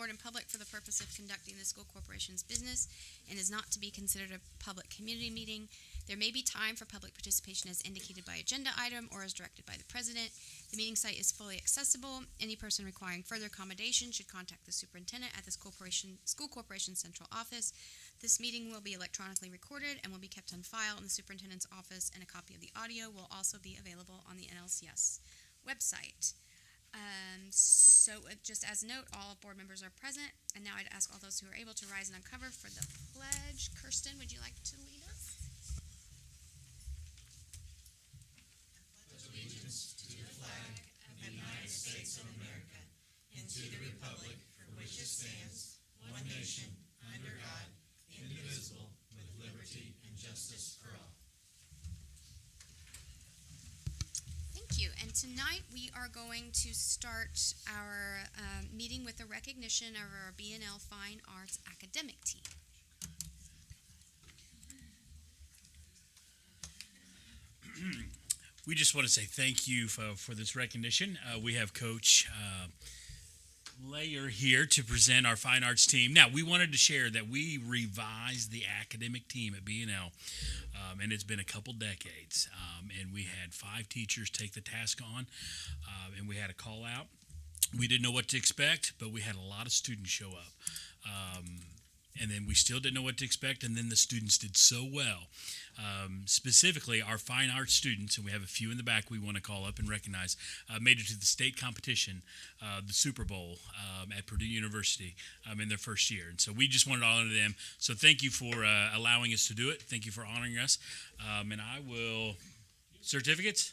in public for the purpose of conducting the school corporation's business and is not to be considered a public community meeting. There may be time for public participation as indicated by agenda item or as directed by the president. The meeting site is fully accessible. Any person requiring further accommodation should contact the superintendent at the school corporation central office. This meeting will be electronically recorded and will be kept on file in the superintendent's office, and a copy of the audio will also be available on the NLCS website. Just as a note, all board members are present, and now I'd ask all those who are able to rise and uncover for the pledge. Kirsten, would you like to lead us? Allegiance to the flag of the United States of America and to the republic for which it stands, one nation, under God, indivisible, with liberty and justice for all. Thank you. And tonight we are going to start our meeting with a recognition of our B&L Fine Arts academic team. We just want to say thank you for this recognition. We have Coach Layer here to present our fine arts team. Now, we wanted to share that we revised the academic team at B&L, and it's been a couple decades. And we had 5 teachers take the task on, and we had a call out. We didn't know what to expect, but we had a lot of students show up. And then we still didn't know what to expect, and then the students did so well. Specifically, our fine arts students, and we have a few in the back we want to call up and recognize, made it to the state competition, the Super Bowl at Purdue University in their first year. And so we just wanted to honor them. So thank you for allowing us to do it. Thank you for honoring us. And I will... Certificates?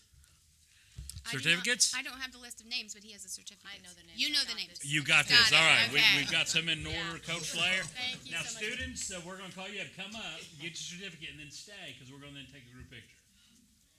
Certificates? I don't have the list of names, but he has a certificate. I know the names. You know the names. You got this. All right. Okay. We've got some in order, Coach Slayer. Thank you Now, so much. students, we're going to call you up. Come up, get your certificate, and then stay, because we're going to then take a group picture.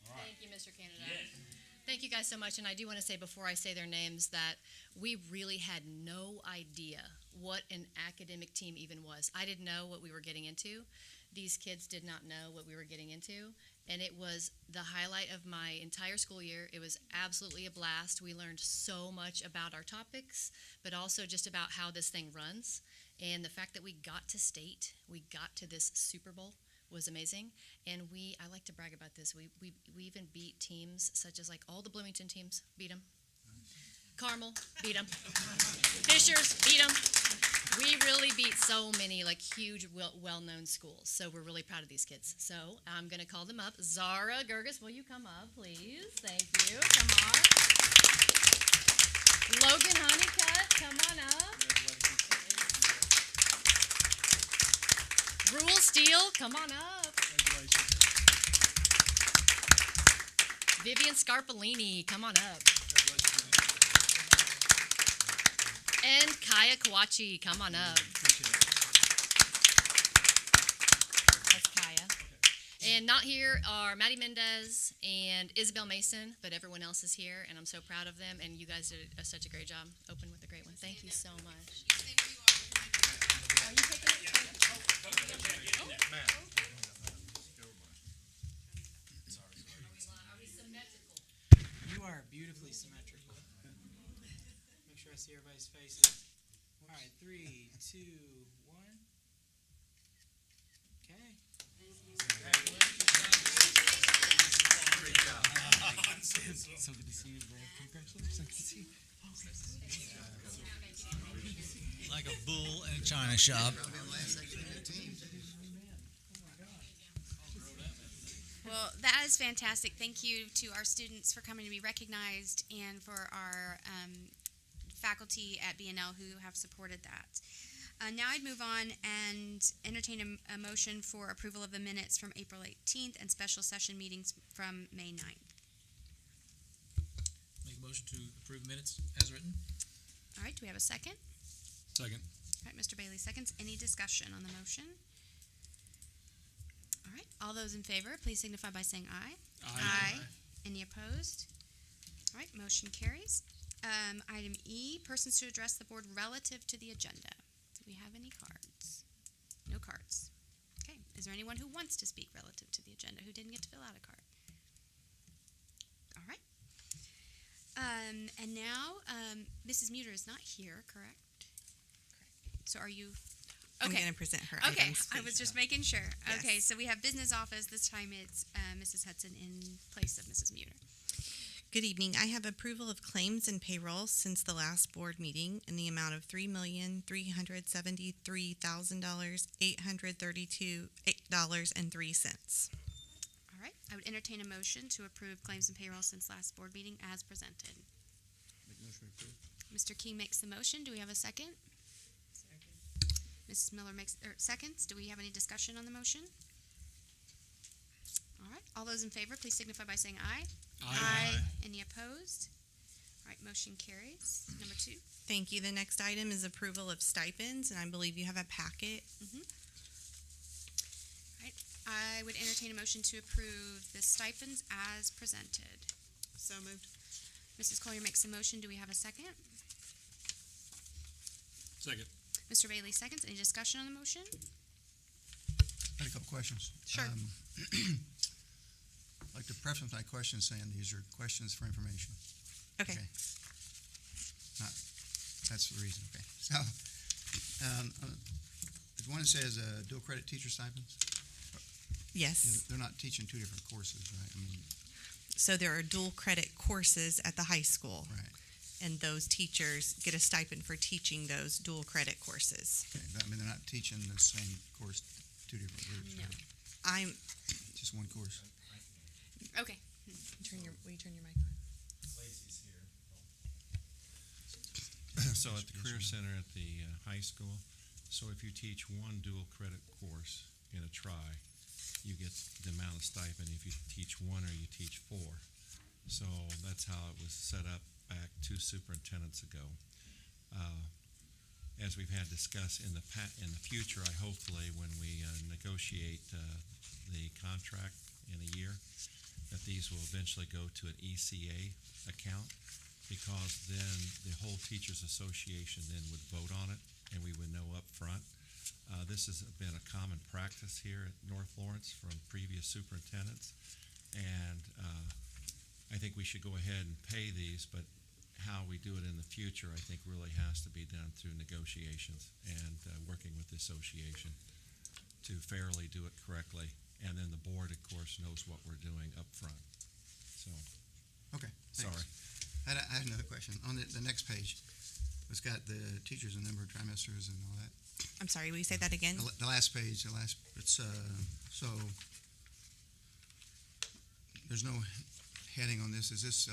All right. Thank you, Mr. Canada. Yes. Thank you guys so much. And I do want to say before I say their names that we really had no idea what an academic team even was. I didn't know what we were getting into. These kids did not know what we were getting into. And it was the highlight of my entire school year. It was absolutely a blast. We learned so much about our topics, but also just about how this thing runs. And the fact that we got to state, we got to this Super Bowl was amazing. And I like to brag about this. We even beat teams such as like all the Bloomington teams, beat them. Carmel, beat them. Fishers, beat them. We really beat so many like huge, well-known schools. So we're really proud of these kids. So I'm going to call them up. Zara Gerges, will you come up, please? Thank you. Come on. Logan Honeycutt, come on up. Rule Steele, come on up. Vivian Scarpolini, come on up. And Kaya Kawachi, come on up. That's Kaya. And not here are Maddie Mendez and Isabel Mason, but everyone else is here, and I'm so proud of them, and you guys did such a great job. Open with a great one. Thank you so much. Are you taking it? Are we symmetrical? You are beautifully symmetrical. Make sure I see everybody's faces. All right, 3, 2, 1. Okay. Great job. So good to see you, bro. Congratulations. Good to see you. Like a bull in a china shop. Well, that is fantastic. Thank you to our students for coming to be recognized and for our faculty at B&L who have supported that. Now I'd move on and entertain a motion for approval of the minutes from April 18th and special session meetings from May 9th. Make a motion to approve minutes as written. All right, do we have a second? Second. All right, Mr. Bailey seconds. Any discussion on the motion? All right, all those in favor, please signify by saying aye. Aye. Any opposed? All right, motion carries. Item E, persons to address the board relative to the agenda. Do we have any cards? No cards. Okay, is there anyone who wants to speak relative to the agenda who didn't get to fill out a card? All right. And now, Mrs. Muter is not here, correct? Correct. So are you? I'm Okay. going to present her Okay, items. I was just making sure. Yes. Okay, so we have business office. This time it's Mrs. Hudson in place of Mrs. Muter. Good evening. I have approval of claims and payroll since the last board meeting in the amount of $3,373,832.03. All right, I would entertain a motion to approve claims and payroll since last board meeting as presented. Make motion approved. Mr. King makes the motion. Do we have a second? Mrs. Miller makes seconds. Do we have any discussion on the motion? All right. All those in favor, please signify by saying aye. Any opposed? All right. Motion carries. Number 2. Thank you. The next item is approval of stipends, and I believe you have a packet. All right. I would entertain a motion to approve the stipends as presented. So moved. Mrs. Collier makes a motion. Do we have a second? Second. Mr. Bailey seconds. Any discussion on the motion? I had a couple questions. Sure. I'd like to preface my questions saying these are questions for information. Okay. That's the reason, okay. So, the one that says dual credit teacher stipends, Yes. they're not teaching two different courses, right? I mean, So there are dual credit courses at the high school, right. and those teachers get a stipend for teaching those dual credit courses. Okay, but I mean, they're not teaching the same course, two different groups, No. right? I'm, Just one course. Okay. will you turn your mic on? So at the Career Center at the high school, so if you teach one dual credit course in a try, you get the amount of stipend if you teach one or you teach 4. So that's how it was set up back 2 superintendents ago. As we've had discussed in the future, I hopefully when we negotiate the contract in a year, that these will eventually go to an ECA account, because then the whole Teachers Association then would vote on it, and we would know up front. This has been a common practice here at North Lawrence from previous superintendents, and I think we should go ahead and pay these, but how we do it in the future, I think really has to be done through negotiations and working with the association to fairly do it correctly, and then the board, of course, knows what we're doing up front. So, Okay, thanks. sorry. I had another question. On the next page, it's got the teachers and number of trimesters and all that. I'm sorry, will you say that again? The last page, it's, so, there's no heading on this. Is this,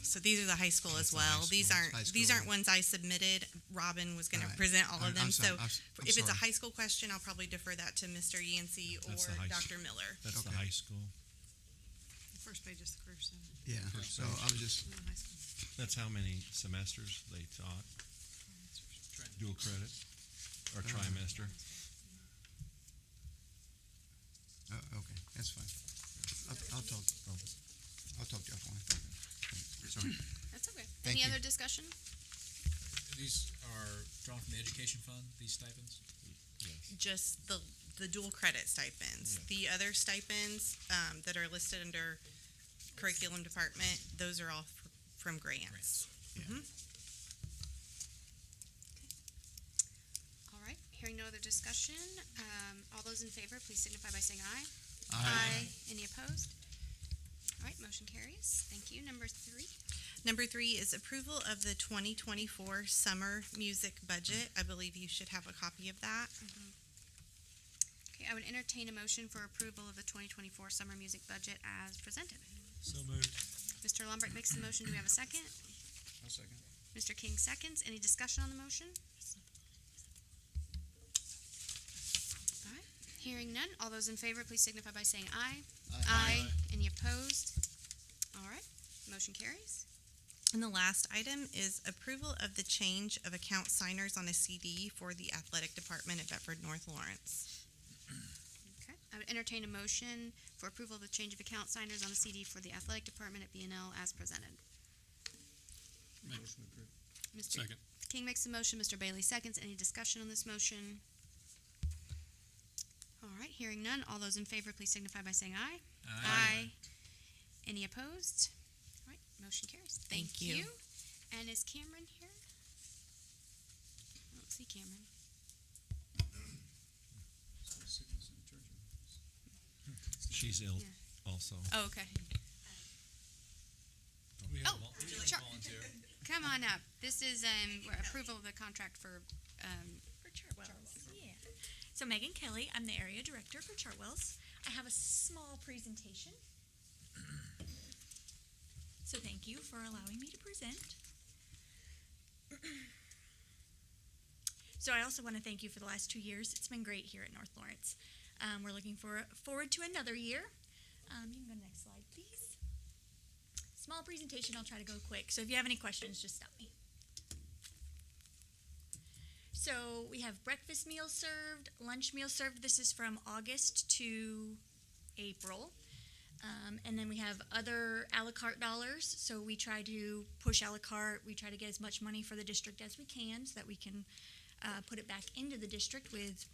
So these are the high school as That's the high well. These school. aren't High these school. aren't ones I submitted. Robin was going to Right. present all of I'm them. sorry. So I'm if it's a sorry. high school question, I'll probably defer that to Mr. Yancey or That's the high Dr. Miller. That's the Okay. high school. The first page is the Career Center. yeah, so I was just, High school. That's how many semesters they taught, dual credit, or trimester. okay, that's fine. I'll talk to you offline. Sorry. That's okay. Thank Any you. other discussion? These are drawn from the education fund, these stipends? Yes. Just the dual credit stipends. Yeah. The other stipends that are listed under curriculum department, those are all from grants. All right. Hearing no other discussion, all those in favor, please signify by saying aye. Any opposed? All right. Motion carries. Thank you. Number 3. Number 3 is approval of the 2024 summer music budget. I believe you should have a copy of that. Okay. I would entertain a motion for approval of the 2024 summer music budget as presented. So moved. Mr. Lombrick makes the motion. Do we have a second? I'll second. Mr. King seconds. Any discussion on the motion? All right. Hearing none. All those in favor, please signify by saying aye. Any opposed? All right. Motion carries. And the last item is approval of the change of account signers on a CD for the athletic department at Bedford North Lawrence. Okay. I would entertain a motion for approval of the change of account signers on the CD for the athletic department at BNL as presented. Motion approved. Mr. Second. King makes the motion. Mr. Bailey seconds. Any discussion on this motion? All right. Hearing none. All those in favor, please signify by saying aye. Any opposed? All right. Motion carries. Thank you. And is Cameron here? I don't See Cameron. She's ill Yeah. also. Oh, okay. We Oh, we have sure. a volunteer. Come on up. This is approval of the contract for For Chartwells, yeah. So Megan Kelly, I'm the area director for Chartwells. I have a small presentation. So thank you for allowing me to present. So I also want to thank you for the last 2 years. It's been great here at North Lawrence. We're looking forward to another year. You can go to the next slide, please. Small presentation, I'll try to go quick. So if you have any questions, just stop me. So we have breakfast meals served, lunch meals served. This is from August to April. And then we have other a la carte dollars. So we try to push a la carte. We try to get as much money for the district as we can so that we can put it back into the district with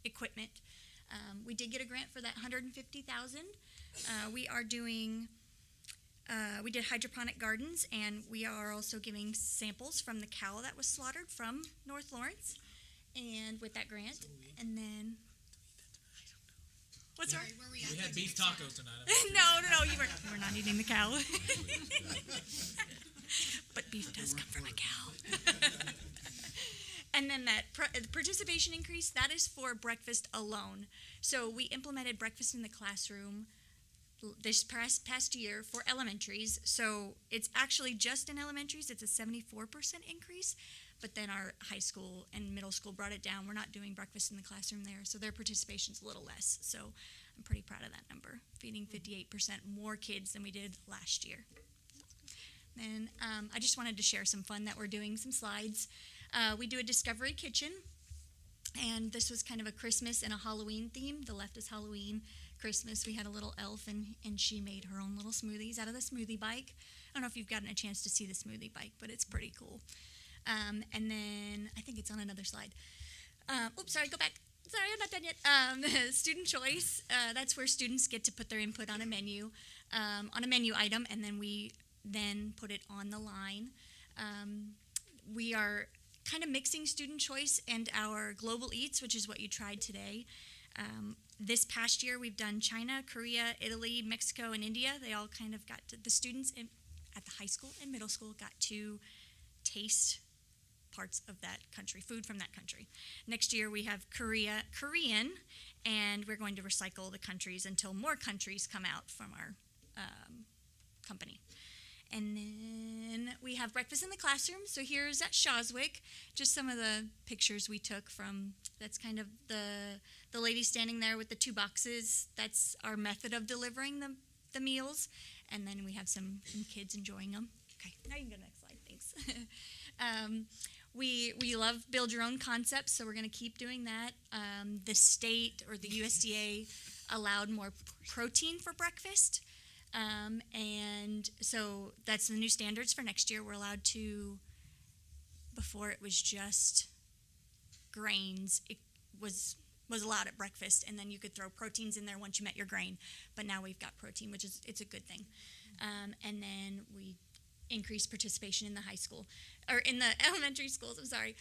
equipment. We did get a grant for that $150,000. We are doing, we did hydroponic gardens, and we are also giving samples from the cow that was slaughtered from North Lawrence, and with that grant. And then, what's our? We had beef tacos tonight. No, you were not eating the cow. But beef does come from a cow. And then that participation increase, that is for breakfast alone. So we implemented breakfast in the classroom this past year for elementaries. So it's actually just in elementaries, it's a 74% increase. But then our high school and middle school brought it down. We're not doing breakfast in the classroom there, so their participation's a little less. So I'm pretty proud of that number, feeding 58% more kids than we did last year. And I just wanted to share some fun that we're doing, some slides. We do a Discovery Kitchen, and this was kind of a Christmas and a Halloween theme. The left is Halloween. Christmas, we had a little elf, and she made her own little smoothies out of the smoothie bike. I don't know if you've gotten a chance to see the smoothie bike, but it's pretty cool. And then I think it's on another slide. Oops, sorry, go back. Sorry, I'm not done yet. Student choice, that's where students get to put their input on a menu item, and then we then put it on the line. We are kind of mixing student choice and our global eats, which is what you tried today. This past year, we've done China, Korea, Italy, Mexico, and India. They all kind of got to, the students at the high school and middle school got to taste parts of that country, food from that country. Next year, we have Korean, and we're going to recycle the countries until more countries come out from our company. And then we have breakfast in the classroom. So here's at Shawswick, just some of the pictures we took from, that's kind of the lady standing there with the 2 boxes. That's our method of delivering the meals. And then we have some kids enjoying them. Okay, now you can go to the next slide, thanks. We love build your own concepts, so we're going to keep doing that. The state or the USDA allowed more protein for breakfast. And so that's the new standards for next year. We're allowed to, before it was just grains, it was allowed at breakfast, and then you could throw proteins in there once you met your grain. But now we've got protein, which is, it's a good thing. And then we increased participation in the high school, or in the elementary schools, I'm sorry.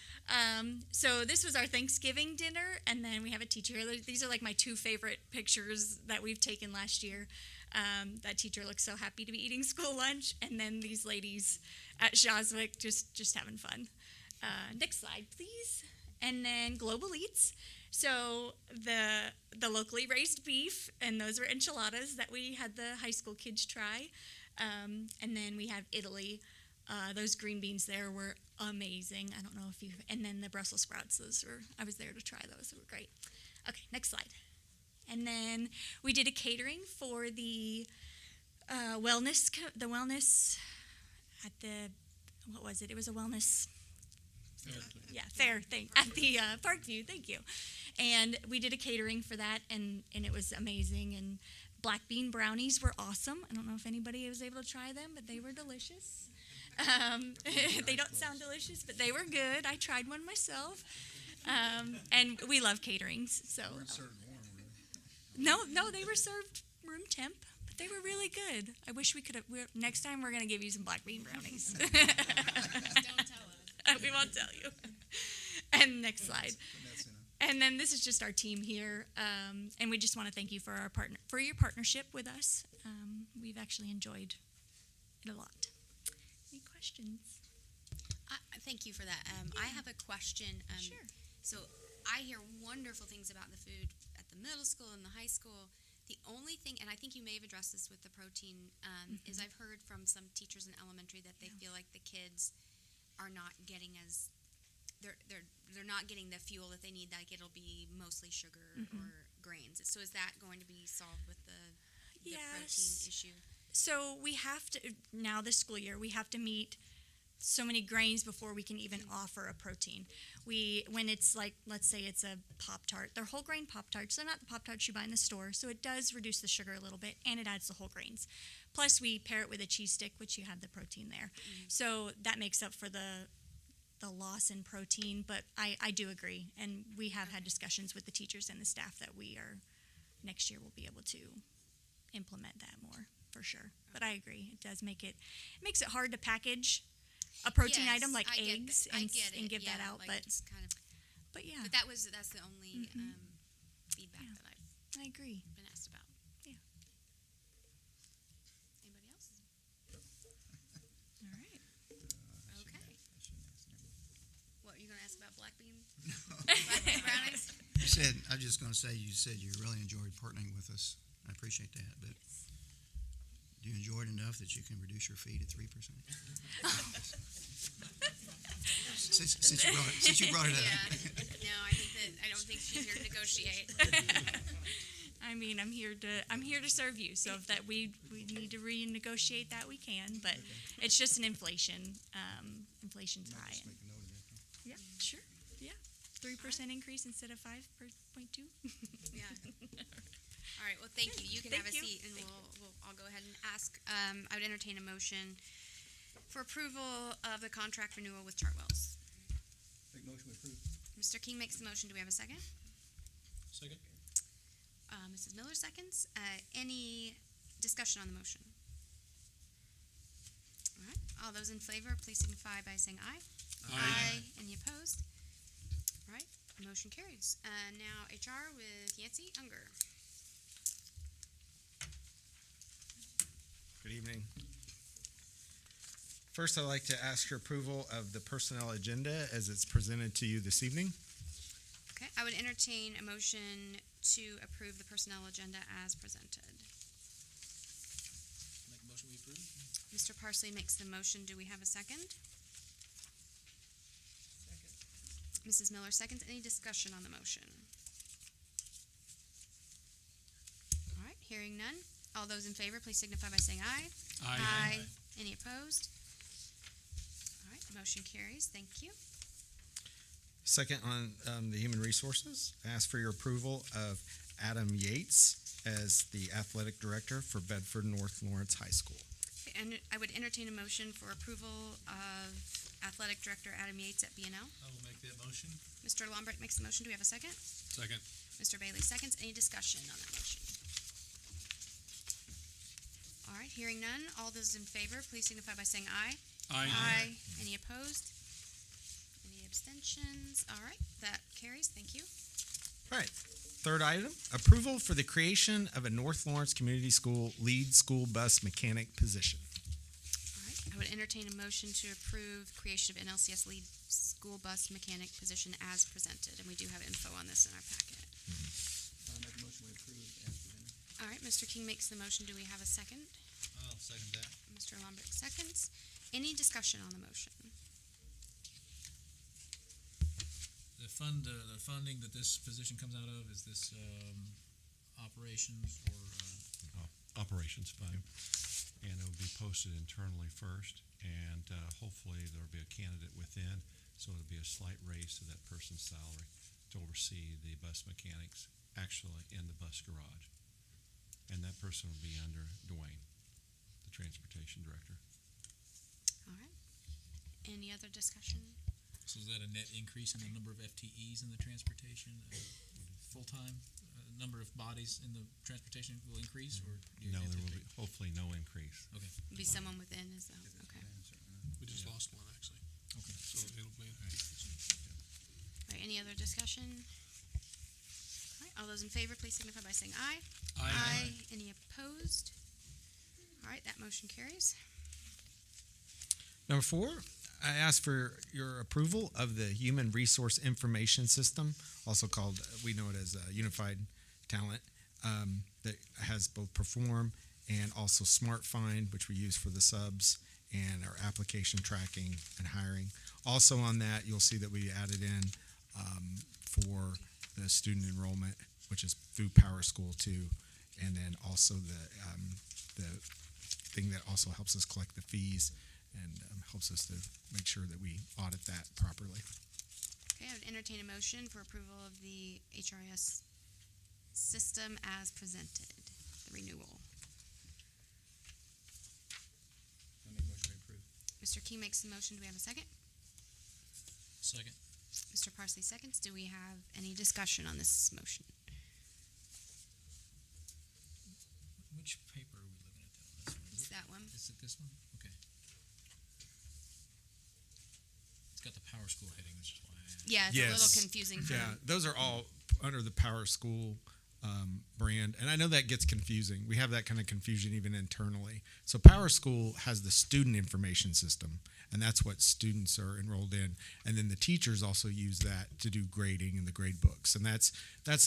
So this was our Thanksgiving dinner, and then we have a teacher. These are like my 2 favorite pictures that we've taken last year. That teacher looks so happy to be eating school lunch, and then these ladies at Shawswick just having fun. Next slide, please. And then Global Eats. So the locally raised beef, and those were enchiladas that we had the high school kids try. And then we have Italy. Those green beans there were amazing. I don't know if you, and then the Brussels sprouts, I was there to try those. They were great. Okay, next slide. And then we did a catering for the wellness at the, what was it? It was a wellness fair thing at the Parkview. Thank you. And we did a catering for that, and it was amazing. And black bean brownies were awesome. I don't know if anybody was able to try them, but they were delicious. They don't sound delicious, but they were good. I tried one myself. And we love caterings. So no, they were served room temp, but they were really good. I wish we could have. Next time, we're going to give you some black bean brownies. Don't tell us. We won't tell you. And next slide. And then this is just our team here, and we just want to thank you for your partnership with us. We've actually enjoyed it a lot. Any questions? Thank you for that. I have a question. Sure. So I hear wonderful things about the food at the middle school and the high school. The only thing, and I think you may have addressed this with the protein, is I've heard from some teachers in elementary that they feel like the kids are not getting they're not getting the fuel that they need. Like it'll be mostly sugar or grains. So is that going to be solved with the protein issue? So we have to, now this school year, we have to meet so many grains before we can even offer a protein. When it's like, let's say it's a Pop-Tart, they're whole grain Pop-Tarts. They're not the Pop-Tarts you buy in the store, so it does reduce the sugar a little bit, and it adds the whole grains. Plus, we pair it with a cheese stick, which you have the protein there. So that makes up for the loss in protein, but I do agree, and we have had discussions with the teachers and the staff that next year we'll be able to implement that more, for sure. But I agree, it makes it hard to package a protein Yes, item like I get eggs that. I and get it. give that Yeah, out, like but it's kind of. yeah, But that's the only feedback Yeah. that I've I agree. been asked about. Yeah. Anybody else? All right. Okay. What, are you going to ask about black beans? Black bean brownies? I'm just going to say, you said you really enjoyed partnering with us. I appreciate that, but do you enjoy it enough that you can reduce your fee to 3%? Since you brought it up. Yeah. No, I don't think she's here to negotiate. I mean, I'm here to serve you. So if that we need to renegotiate that, we can. But it's just an inflation. Inflation's high. Just make a note of that. Yeah, sure. Yeah, 3% increase instead of 5.2. Yeah. All right. Well, thank you. You can have a Thank you. seat, and I'll go ahead and ask. I would entertain a motion for approval of the contract renewal with Chartwells. Make motion approved. Mr. King makes the motion. Do we have a second? Second. Mrs. Miller seconds. Any discussion on the motion? All right. All those in favor, please signify by saying aye. Aye. Any opposed? All right. Motion carries. Now HR with Yancy Unger. Good evening. First, I'd like to ask your approval of the personnel agenda as it's presented to you this evening. Okay. I would entertain a motion to approve the personnel agenda as presented. Make a motion we approve. Mr. Parsley makes the motion. Do we have a second? Second. Mrs. Miller seconds. Any discussion on the motion? All right. Hearing none. All those in favor, please signify by saying aye. Aye. Any opposed? All right. Motion carries. Thank you. Second, on the human resources, I ask for your approval of Adam Yates as the athletic director for Bedford North Lawrence High School. Okay, and I would entertain a motion for approval of athletic director Adam Yates at BNL. I will make that motion. Mr. Lombrick makes the motion. Do we have a second? Second. Mr. Bailey seconds. Any discussion on that motion? All right, hearing none. All those in favor, please signify by saying aye. Aye. Any opposed? Any abstentions? All right, that carries. Thank you. All right. Third item, approval for the creation of a North Lawrence Community School lead school bus mechanic position. All right, I would entertain a motion to approve creation of NLCS lead school bus mechanic position as presented, and we do have info on this in our packet. I'll make a motion we approve as presented. All right, Mr. King makes the motion. Do we have a second? I'll second that. Mr. Lombrick seconds. Any discussion on the motion? The funding that this position comes out of, is this operations or? Operations fund, and it will be posted internally first, and hopefully there'll be a candidate within, so it'll be a slight raise to that person's salary to oversee the bus mechanics actually in the bus garage. And that person will be under Dwayne, the transportation director. All right. Any other discussion? So is that a net increase in the number of FTEs in the transportation? Full-time, number of bodies in the transportation will increase, or? do you No, there will be anticipate- hopefully no increase. Okay. Be someone within is that okay? We just lost one, actually. Okay, so it'll be, All right, any other discussion? All right, all those in favor, please signify by saying aye. Any opposed? All right, that motion carries. Number 4, I ask for your approval of the Human Resource Information System, also called, we know it as Unified Talent, that has both Perform and also Smart Find, which we use for the subs, and our application tracking and hiring. Also on that, you'll see that we added in for the student enrollment, which is through Power School 2, and then also the thing that also helps us collect the fees and helps us to make sure that we audit that properly. Okay, I would entertain a motion for approval of the HRIS system as presented, the renewal. I'll make a motion to approve. Mr. Key makes the motion. Do we have a second? Second. Mr. Parsley seconds. Do we have any discussion on this motion? Which paper are we looking at that on? It's that one. Is it this one? Okay. It's got the Power School heading, which is why I asked. Yeah, it's a Yes. little confusing for Yeah, those are all under the Power School brand, and I know that gets confusing. We have that kind of confusion even internally. So Power School has the student information system, and that's what students are enrolled in. And then the teachers also use that to do grading in the grade books, and that's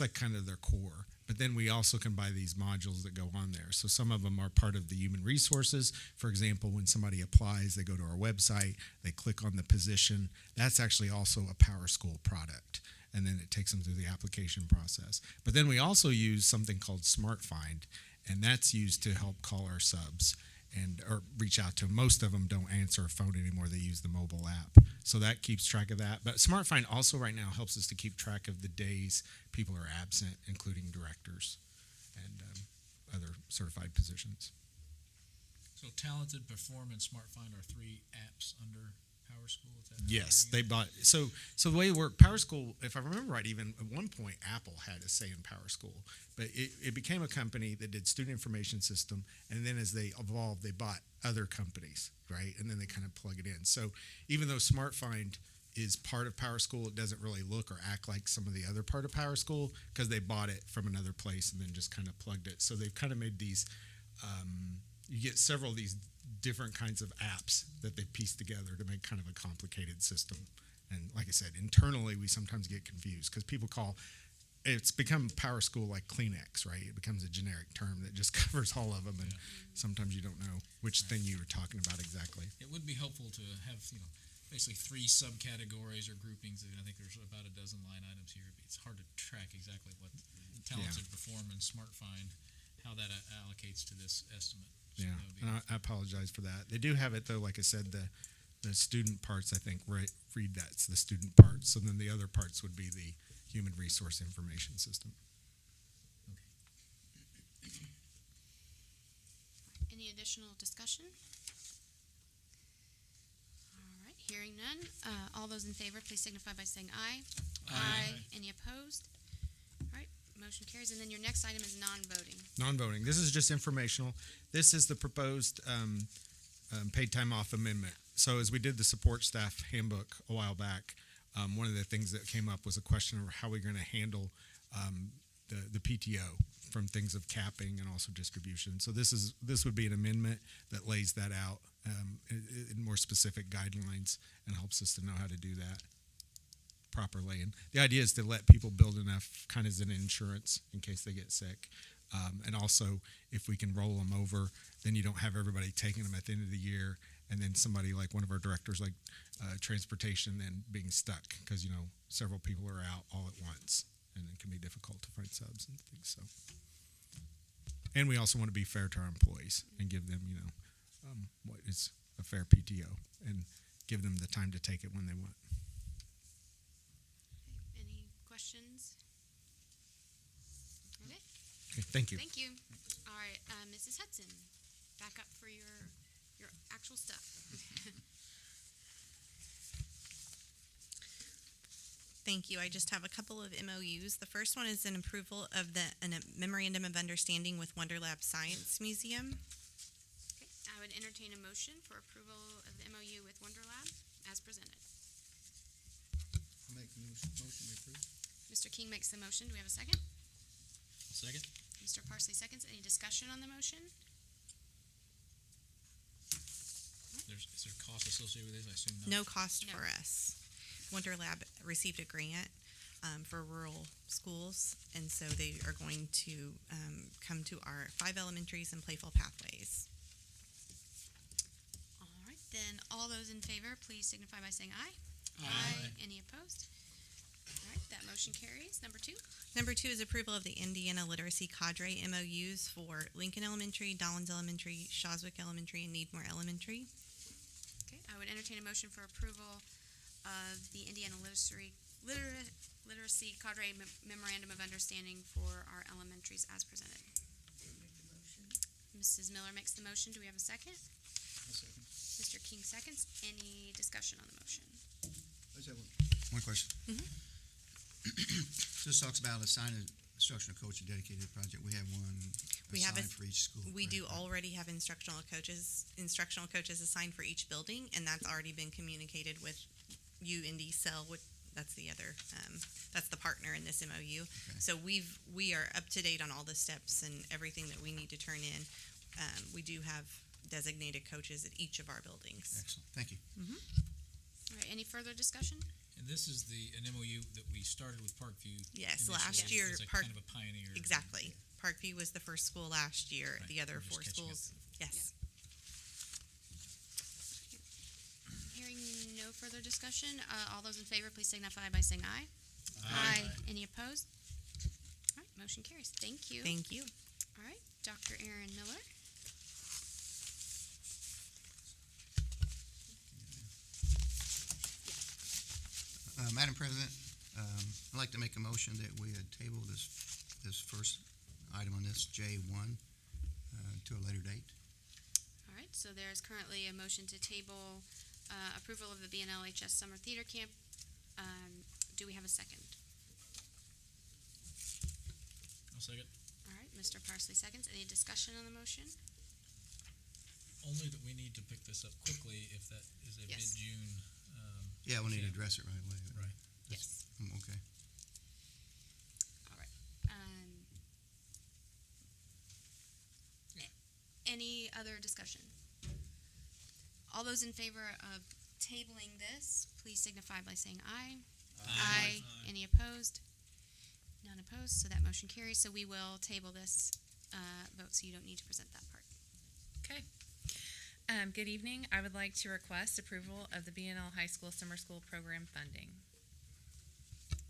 like kind of their core. But then we also can buy these modules that go on there. So some of them are part of the human resources. For example, when somebody applies, they go to our website, they click on the position. That's actually also a Power School product. And then it takes them through the application process. But then we also use something called Smart Find, and that's used to help call our subs or reach out to them. Most of them don't answer a phone anymore. They use the mobile app. So that keeps track of that. But Smart Find also right now helps us to keep track of the days people are absent, including directors and other certified positions. So Talented, Perform, and Smart Find are 3 apps under Power School? Is that Yes, how they we're bought. So the way it worked, Power School, if I remember right, even at one point, Apple had a say in Power School. But it became a company that did student information system, and then as they evolved, they bought other companies, right? And then they kind of plug it in. So even though Smart Find is part of Power School, it doesn't really look or act like some of the other part of Power School because they bought it from another place and then just kind of plugged it. So they've kind of made these, you get several of these different kinds of apps that they piece together to make kind of a complicated system. And like I said, internally we sometimes get confused because people it's become Power School like Kleenex, right? It becomes a generic term that just covers all of them, and sometimes you don't know which thing you were talking about exactly. It would be helpful to have, basically 3 subcategories or groupings. I think there's about a dozen line items here. It's hard to track exactly what Talented, Perform, and Smart Find, how that allocates to this estimate. So Yeah, that would be and I apologize for that. They do have it though, like I said, the student parts, I think, read that's the student parts. So then the other parts would be the human resource information system. Any additional discussion? All right, hearing none. All those in favor, please signify by saying aye. Aye. Any opposed? All right, motion carries. And then your next item is non-voting. Non-voting. This is just informational. This is the proposed paid time off amendment. So as we did the support staff handbook a while back, one of the things that came up was a question of how we're going to handle the PTO from things of capping and also distribution. So this would be an amendment that lays that out in more specific guidelines and helps us to know how to do that properly. And the idea is to let people build enough kind of as an insurance in case they get sick. And also, if we can roll them over, then you don't have everybody taking them at the end of the year, and then somebody like one of our directors, like transportation, then being stuck because several people are out all at once, and it can be difficult to find subs and things. So, and we also want to be fair to our employees and give them, what is a fair PTO, and give them the time to take it when they want. Okay, any questions? Okay. Okay, thank you. Thank you. All right, Mrs. Hudson, back up for your actual stuff. Thank you. I just have a couple of MOUs. The first one is an approval of a memorandum of understanding with Wonderlab Science Museum. Okay, I would entertain a motion for approval of the MOU with Wonderlab as presented. Make the motion to approve. Mr. King makes the motion. Do we have a second? Second? Mr. Parsley seconds. Any discussion on the motion? Is there cost associated with this? I assume No cost No. for us. Wonder Lab received a grant for rural schools, and so they are going to come to our 5 elementaries and Playful Pathways. All right, then all those in favor, please signify by saying aye. Any opposed? All right, that motion carries. Number 2. Number 2 is approval of the Indiana Literacy Cadre MOUs for Lincoln Elementary, Dollins Elementary, Shawswick Elementary, and Needmore Elementary. Okay, I would entertain a motion for approval of the Indiana Literacy Cadre Memorandum of Understanding for our elementaries as presented. Mrs. Miller makes the motion. Do we have a second? Second. Mr. King seconds. Any discussion on the motion? I just have one question. So this talks about assigning instructional coach, a dedicated project. We have one We have assigned for each school. We do correct? already have instructional coaches assigned for each building, and that's already been communicated with UND Cell. That's the other, that's the partner in this MOU. Okay. So we are up to date on all the steps and everything that we need to turn in. We do have designated coaches at each of our buildings. Excellent, thank you. All right, any further discussion? And this is an MOU that we started with Parkview. Yes, initially last year, as a Park- kind of a pioneer. Exactly. Parkview was the first school last year. Right, The other we're just 4 catching up. schools, yes. Hearing no further discussion, all those in favor, please signify by saying aye. Any opposed? All right, motion carries. Thank you. Thank you. All right, Dr. Aaron Miller. Madam President, I'd like to make a motion that we table this first item on this, J1, to a later date. All right, so there's currently a motion to table approval of the BNLHS Summer Theater Camp. Do we have a second? I'll second. All right, Mr. Parsley seconds. Any discussion on the motion? Only that we need to pick this up quickly if that is a Yes. mid-June. Yeah, we'll need to Yeah. address it right away. Right. Yes. Okay. All right. Any other discussion? All those in favor of tabling this, please signify by saying aye. Any opposed? None opposed, so that motion carries. So we will table this vote, so you don't need to present that part. Okay. Good evening. I would like to request approval of the BNL High School Summer School Program funding.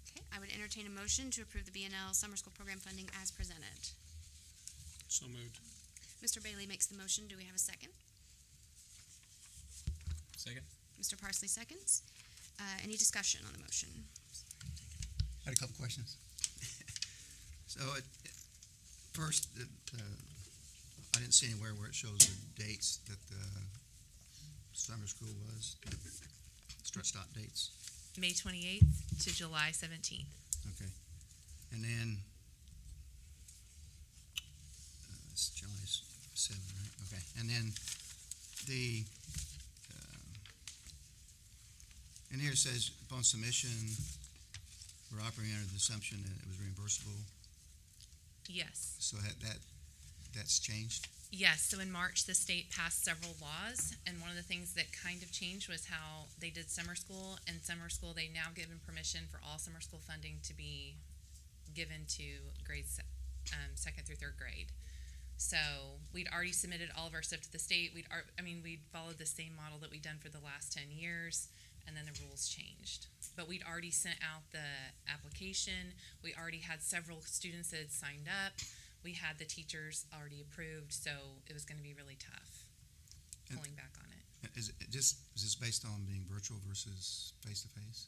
Okay, I would entertain a motion to approve the BNL Summer School Program funding as presented. So moved. Mr. Bailey makes the motion. Do we have a second? Second? Mr. Parsley seconds. Any discussion on the motion? I had a couple questions. So, first, I didn't see anywhere where it shows the dates that the summer school was, start stop dates. May 28th to July 17th. Okay. And then, it's July 7, right? Okay. And then in here it says, upon submission, we're operating under the assumption that it was reimbursable. Yes. So that's changed? Yes, so in March, the state passed several laws, and one of the things that kind of changed was how they did summer school. And summer school, they now given permission for all summer school funding to be given to grades 2nd through 3rd grade. So we'd already submitted all of our stuff to the state. We'd followed the same model that we'd done for the last 10 years, and then the rules changed. But we'd already sent out the application. We already had several students that had signed up. We had the teachers already approved, so it was going to be really tough pulling back on it. Is this based on being virtual versus face-to-face?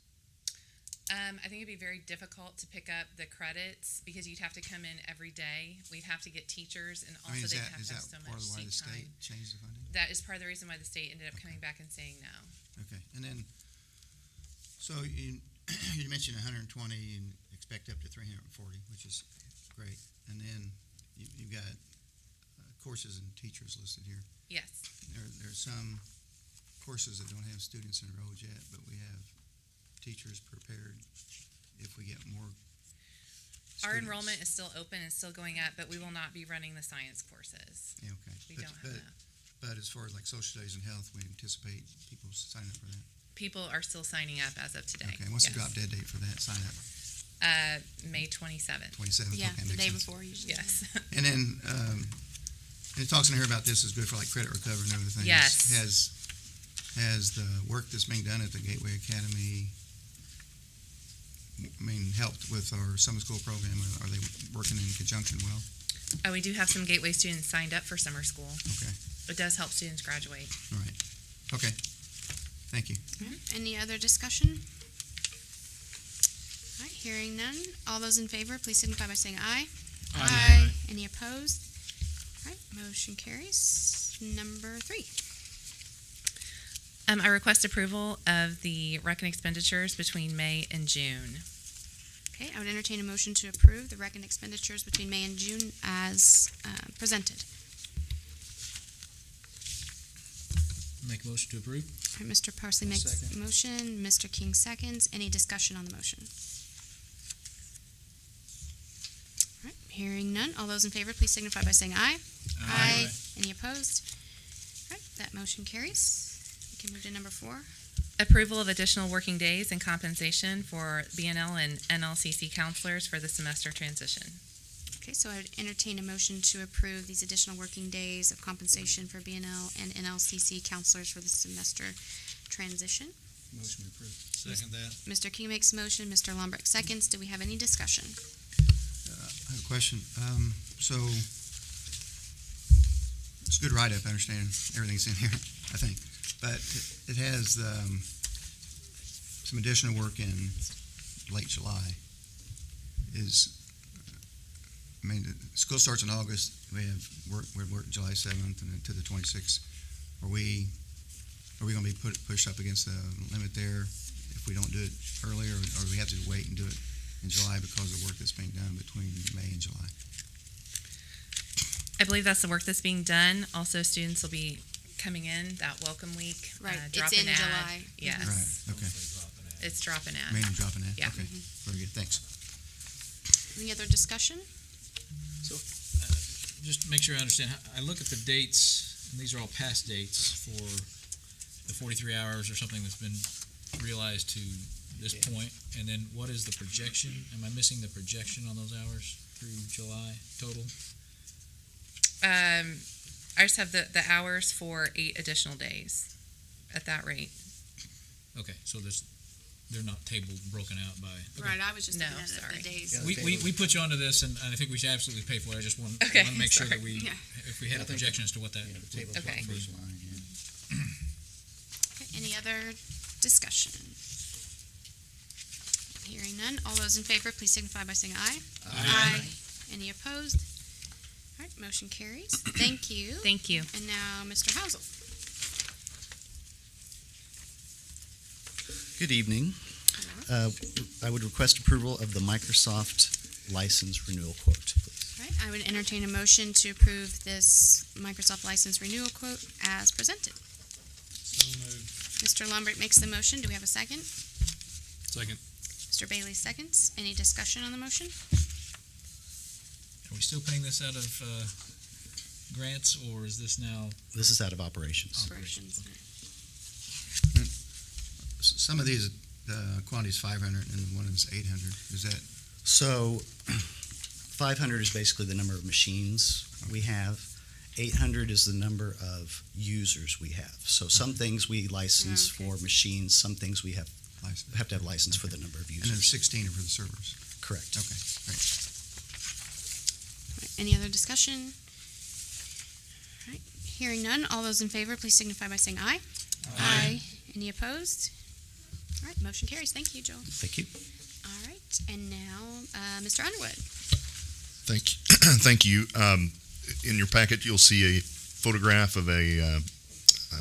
I think it'd be very difficult to pick up the credits because you'd have to come in every day. We'd have to get teachers, and also they'd have to have so much part of why the seat state time. changed the funding? That is part of the reason why the state ended up coming back and saying no. Okay, and then, so you mentioned 120 and expect up to 340, which is great. And then you've got courses and teachers listed here. Yes. There's some courses that don't have students enrolled yet, but we have teachers prepared if we get more Our students. enrollment is still open and still going up, but we will not be running the science courses. Yeah, okay. We But- don't have but- that. But as far as like social studies and health, we anticipate people signing up for that. People are still signing up as of today. Okay, what's the Yes. drop dead date for that sign up? May 27th. 27th? Yeah, Okay, the makes day sense. before usually. Yes. And then, it talks in here about this is good for like credit recovery and other things. Yes. Has the work that's being done at the Gateway Academy, helped with our summer school program? Are they working in conjunction well? We do have some Gateway students signed up for summer school. Okay, It does help students graduate. all right. Okay, thank you. Any other discussion? All right, hearing none. All those in favor, please signify by saying aye. Aye. Any opposed? All right, motion carries. Number 3. I request approval of the reckon expenditures between May and June. Okay, I would entertain a motion to approve the reckoned expenditures between May and June as presented. Make a motion to approve. All right, Mr. Parsley makes the motion, Mr. King seconds. Any discussion on the motion? All right, hearing none. All those in favor, please signify by saying aye. Any opposed? All right, that motion carries. We can move to number 4. Approval of additional working days and compensation for BNL and NLCC counselors for the semester transition. Okay, so I would entertain a motion to approve these additional working days of compensation for BNL and NLCC counselors for the semester transition. Motion approved. Second that. Mr. King makes a motion, Mr. Lombrick seconds. Do we have any discussion? I have a question. So, it's a good write-up, I understand everything's in here, I think. But it has some additional work in late July. The school starts in August. We have work July 7th and then to the 26th. Are we going to be pushed up against the limit there if we don't do it earlier, or we have to wait and do it in July because of the work that's being done between May and July? I believe that's the work that's being done. Also, students will be coming in that welcome week. Right, it's dropping in ad. July. Yes. Right, okay. It's dropping out. Mainly dropping that? Yeah. Okay, very good, thanks. Any other discussion? Just to make sure I understand, I look at the dates, and these are all past dates for the 43 hours or something that's been realized to this point, and then what is the projection? Am I missing the projection on those hours through July total? I just have the hours for 8 additional days at that rate. Okay, so they're not tabled, broken out by. Okay. Right, I was just No, looking at it, sorry. the days. We put you onto this, and I think we should absolutely pay for it. I just want Okay, to make sure that sorry. we, Yeah. if we had a projection as to what that. Okay. Okay, any other discussion? Hearing none. All those in favor, please signify by saying aye. Aye. Any opposed? All right, motion carries. Thank you. Thank you. And now, Mr. Housel. Good evening. I would request approval of the Microsoft license renewal quote, please. All right, I would entertain a motion to approve this Microsoft license renewal quote as presented. So moved. Mr. Lombrick makes the motion. Do we have a second? Second. Mr. Bailey seconds. Any discussion on the motion? Are we still paying this out of grants, or is this now? This is out of operations. Operations. Some of these, quantity's 500 and one is 800. Is that, So 500 is basically the number of machines we have. 800 is the number of users we have. So some things we license Okay. for machines, some things we have to have license for the number of and then users. 16 are for the servers? Correct. Okay, great. All right, any other discussion? All right, hearing none. All those in favor, please signify by saying aye. Aye. Any opposed? All right, motion carries. Thank you, Joel. Thank you. All right, and now, Mr. Underwood. Thank you. Thank you. In your packet, you'll see a photograph of a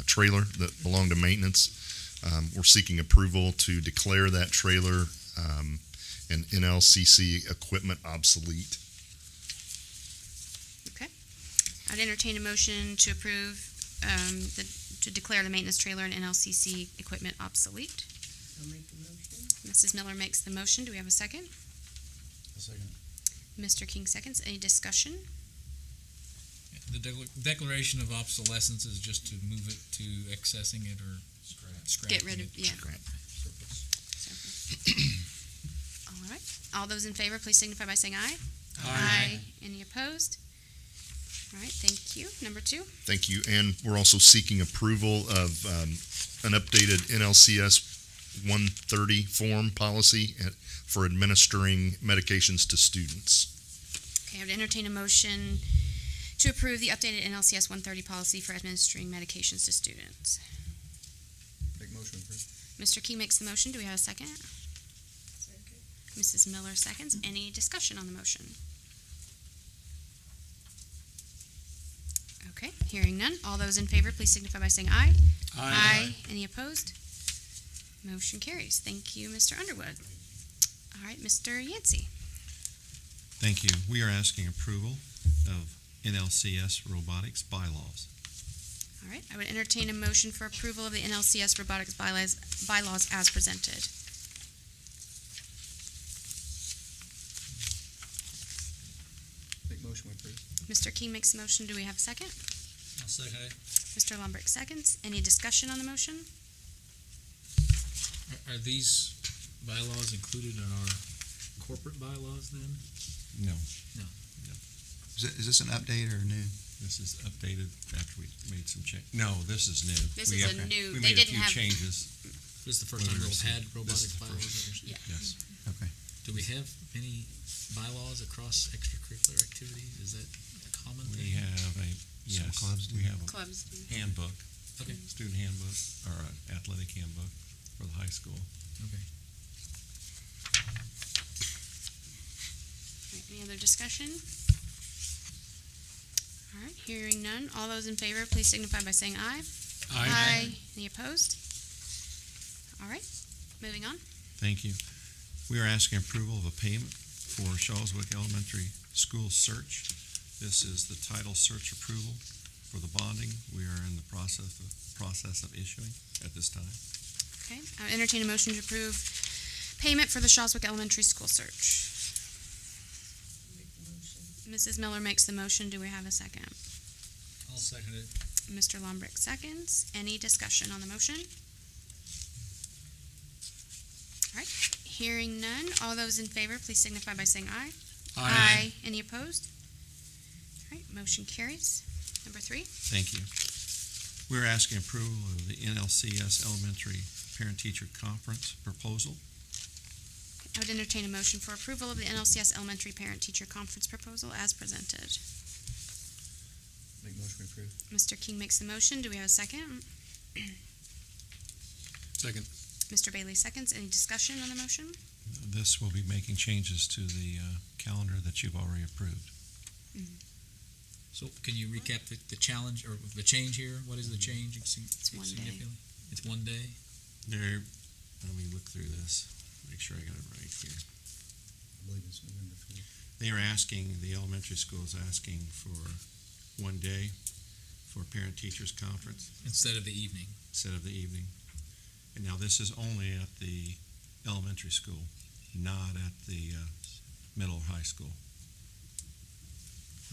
trailer that belonged to maintenance. We're seeking approval to declare that trailer and NLCC equipment obsolete. Okay. I'd entertain a motion to approve the to declare the maintenance trailer and NLCC equipment obsolete. I'll make the motion. Mrs. Miller makes the motion. Do we have a second? A second. Mr. King seconds. Any discussion? The declaration of obsolescence is just to move it to accessing it or scrapping Get rid of, it. yeah. All right. All those in favor, please signify by saying aye. Any opposed? All right, thank you. Number 2. Thank you. And we're also seeking approval of an updated NLCS 130 form policy for administering medications to students. Okay, I would entertain a motion to approve the updated NLCS 130 policy for administering medications to students. Make motion approved. Mr. Key makes the motion. Do we have a second? Second. Mrs. Miller seconds. Any discussion on the motion? Okay, hearing none. All those in favor, please signify by saying aye. Any opposed? Motion carries. Thank you, Mr. Underwood. All right, Mr. Yancey. Thank you. We are asking approval of NLCS robotics bylaws. All right, I would entertain a motion for approval of the NLCS robotics bylaws as presented. Make motion approved. Mr. King makes the motion. Do we have a second? I'll second it. Mr. Lombrick seconds. Any discussion on the motion? Are these bylaws included in our corporate bylaws then? No. Is this an update or new? This is updated after we made some change. No, this is new. This We is have- a new, We they made a didn't few have, changes, This is the first time we've had robotic This is the bylaws? first. Yeah. yes. Okay. Do we have any bylaws across extracurricular activities? Is that a common We thing? have a, Some yes, clubs do. we have a clubs. handbook, Okay, student handbook, or an athletic handbook for the high school. okay. Any other discussion? All right, hearing none. All those in favor, please signify by saying aye. Any opposed? All right, moving on. Thank you. We are asking approval of a payment for Shawswick Elementary School search. This is the title search approval for the bonding. We are in the process of issuing at this time. Okay, I would entertain a motion to approve payment for the Shawswick Elementary School search. Mrs. Miller makes the motion. Do we have a second? I'll second it. Mr. Lombrick seconds. Any discussion on the motion? All right, hearing none. All those in favor, please signify by saying aye. Any opposed? All right, motion carries. Number 3. Thank you. We're asking approval of the NLCS Elementary Parent-Teacher Conference proposal. I would entertain a motion for approval of the NLCS Elementary Parent-Teacher Conference proposal as presented. Make motion approved. Mr. King makes the motion. Do we have a second? Second. Mr. Bailey seconds. Any discussion on the motion? This will be making changes to the calendar that you've already approved. So can you recap the challenge or the change here? What is the change? It's 1 day. significantly? It's 1 day? There, let me look through this, make sure I got it right here. I believe it's November 4th. They are asking, the elementary school is asking for 1 day for parent-teachers conference Instead of the evening? instead of the evening. And now this is only at the elementary school, not at the middle or high school.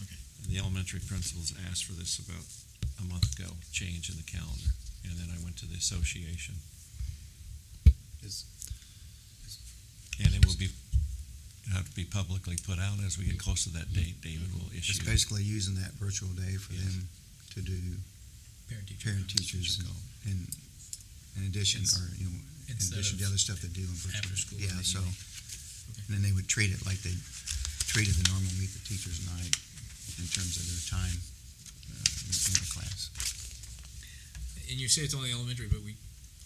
Okay. The elementary principals asked for this about a month ago, change in the calendar, and then I went to the association. And it will have to be publicly put out as we get close to that date. David will issue. It's basically using that virtual day for Yes. them to do Parent-teacher. parent-teachers and in addition, or, you know, in Instead addition to of the other stuff they do in virtual. after school Yeah, in the so, evening. and then they would treat it like they treated the normal Meet the Teachers night in terms of their time in the class. And you say it's only elementary, but we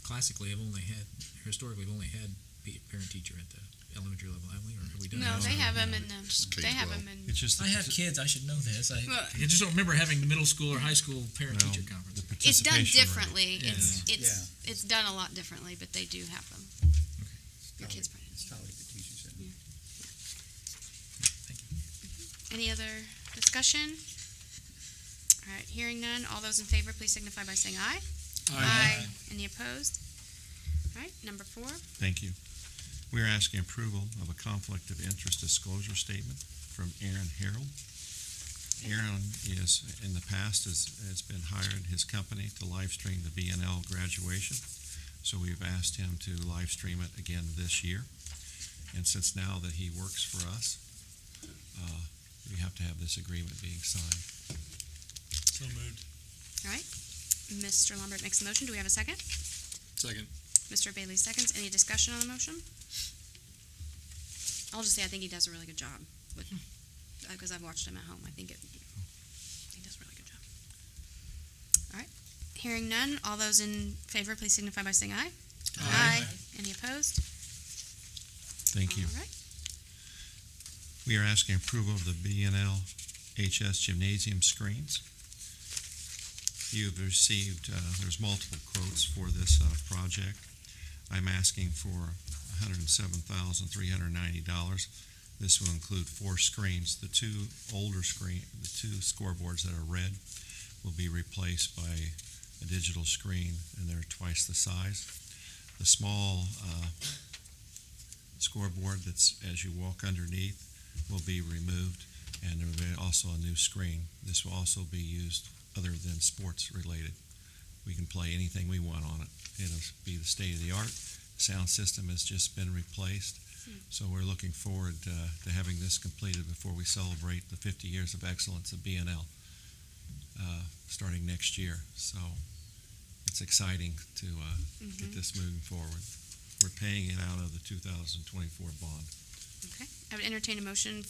classically have historically only had parent-teacher at the elementary level, haven't we? Or have we done No, that? they have them in Just the, they have K-12. them in, It's just. I have kids, I should know this. I Well- just don't remember having the middle school or high school parent-teacher conference. it's done participation rate. differently. Yeah. It's done a lot differently, but they do have them. Your kids probably. It's not like the teacher said. Thank you. Any other discussion? All right, hearing none. All those in favor, please signify by saying aye. Aye. Any opposed? All right, number 4. Thank you. We are asking approval of a conflict of interest disclosure statement from Aaron Harold. Aaron is, in the past, has been hired his company to live stream the BNL graduation. So we've asked him to live stream it again this year. And since now that he works for us, we have to have this agreement being signed. So moved. All right. Mr. Lambert makes a motion. Do we have a second? Second. Mr. Bailey seconds. Any discussion on the motion? I'll just say I think he does a really good job with, because I've watched him at home. I think he does a really good job. All right. Hearing none, all those in favor, please signify by saying aye. Aye. Any opposed? Thank you. All right. We are asking approval of the BNL HS gymnasium screens. You've received, there's multiple quotes for this project. I'm asking for $107,390. This will include 4 screens. The two scoreboards that are red will be replaced by a digital screen, and they're twice the size. The small scoreboard that's as you walk underneath will be removed, and there will be also a new screen. This will also be used other than sports related. We can play anything we want on it. It'll be the state of the art. Sound system has just been replaced, so we're looking forward to having this completed before we celebrate the 50 years of excellence of BNL starting next year. So it's exciting to get this moving forward. We're paying it out of the 2024 bond. Okay. I would entertain a motion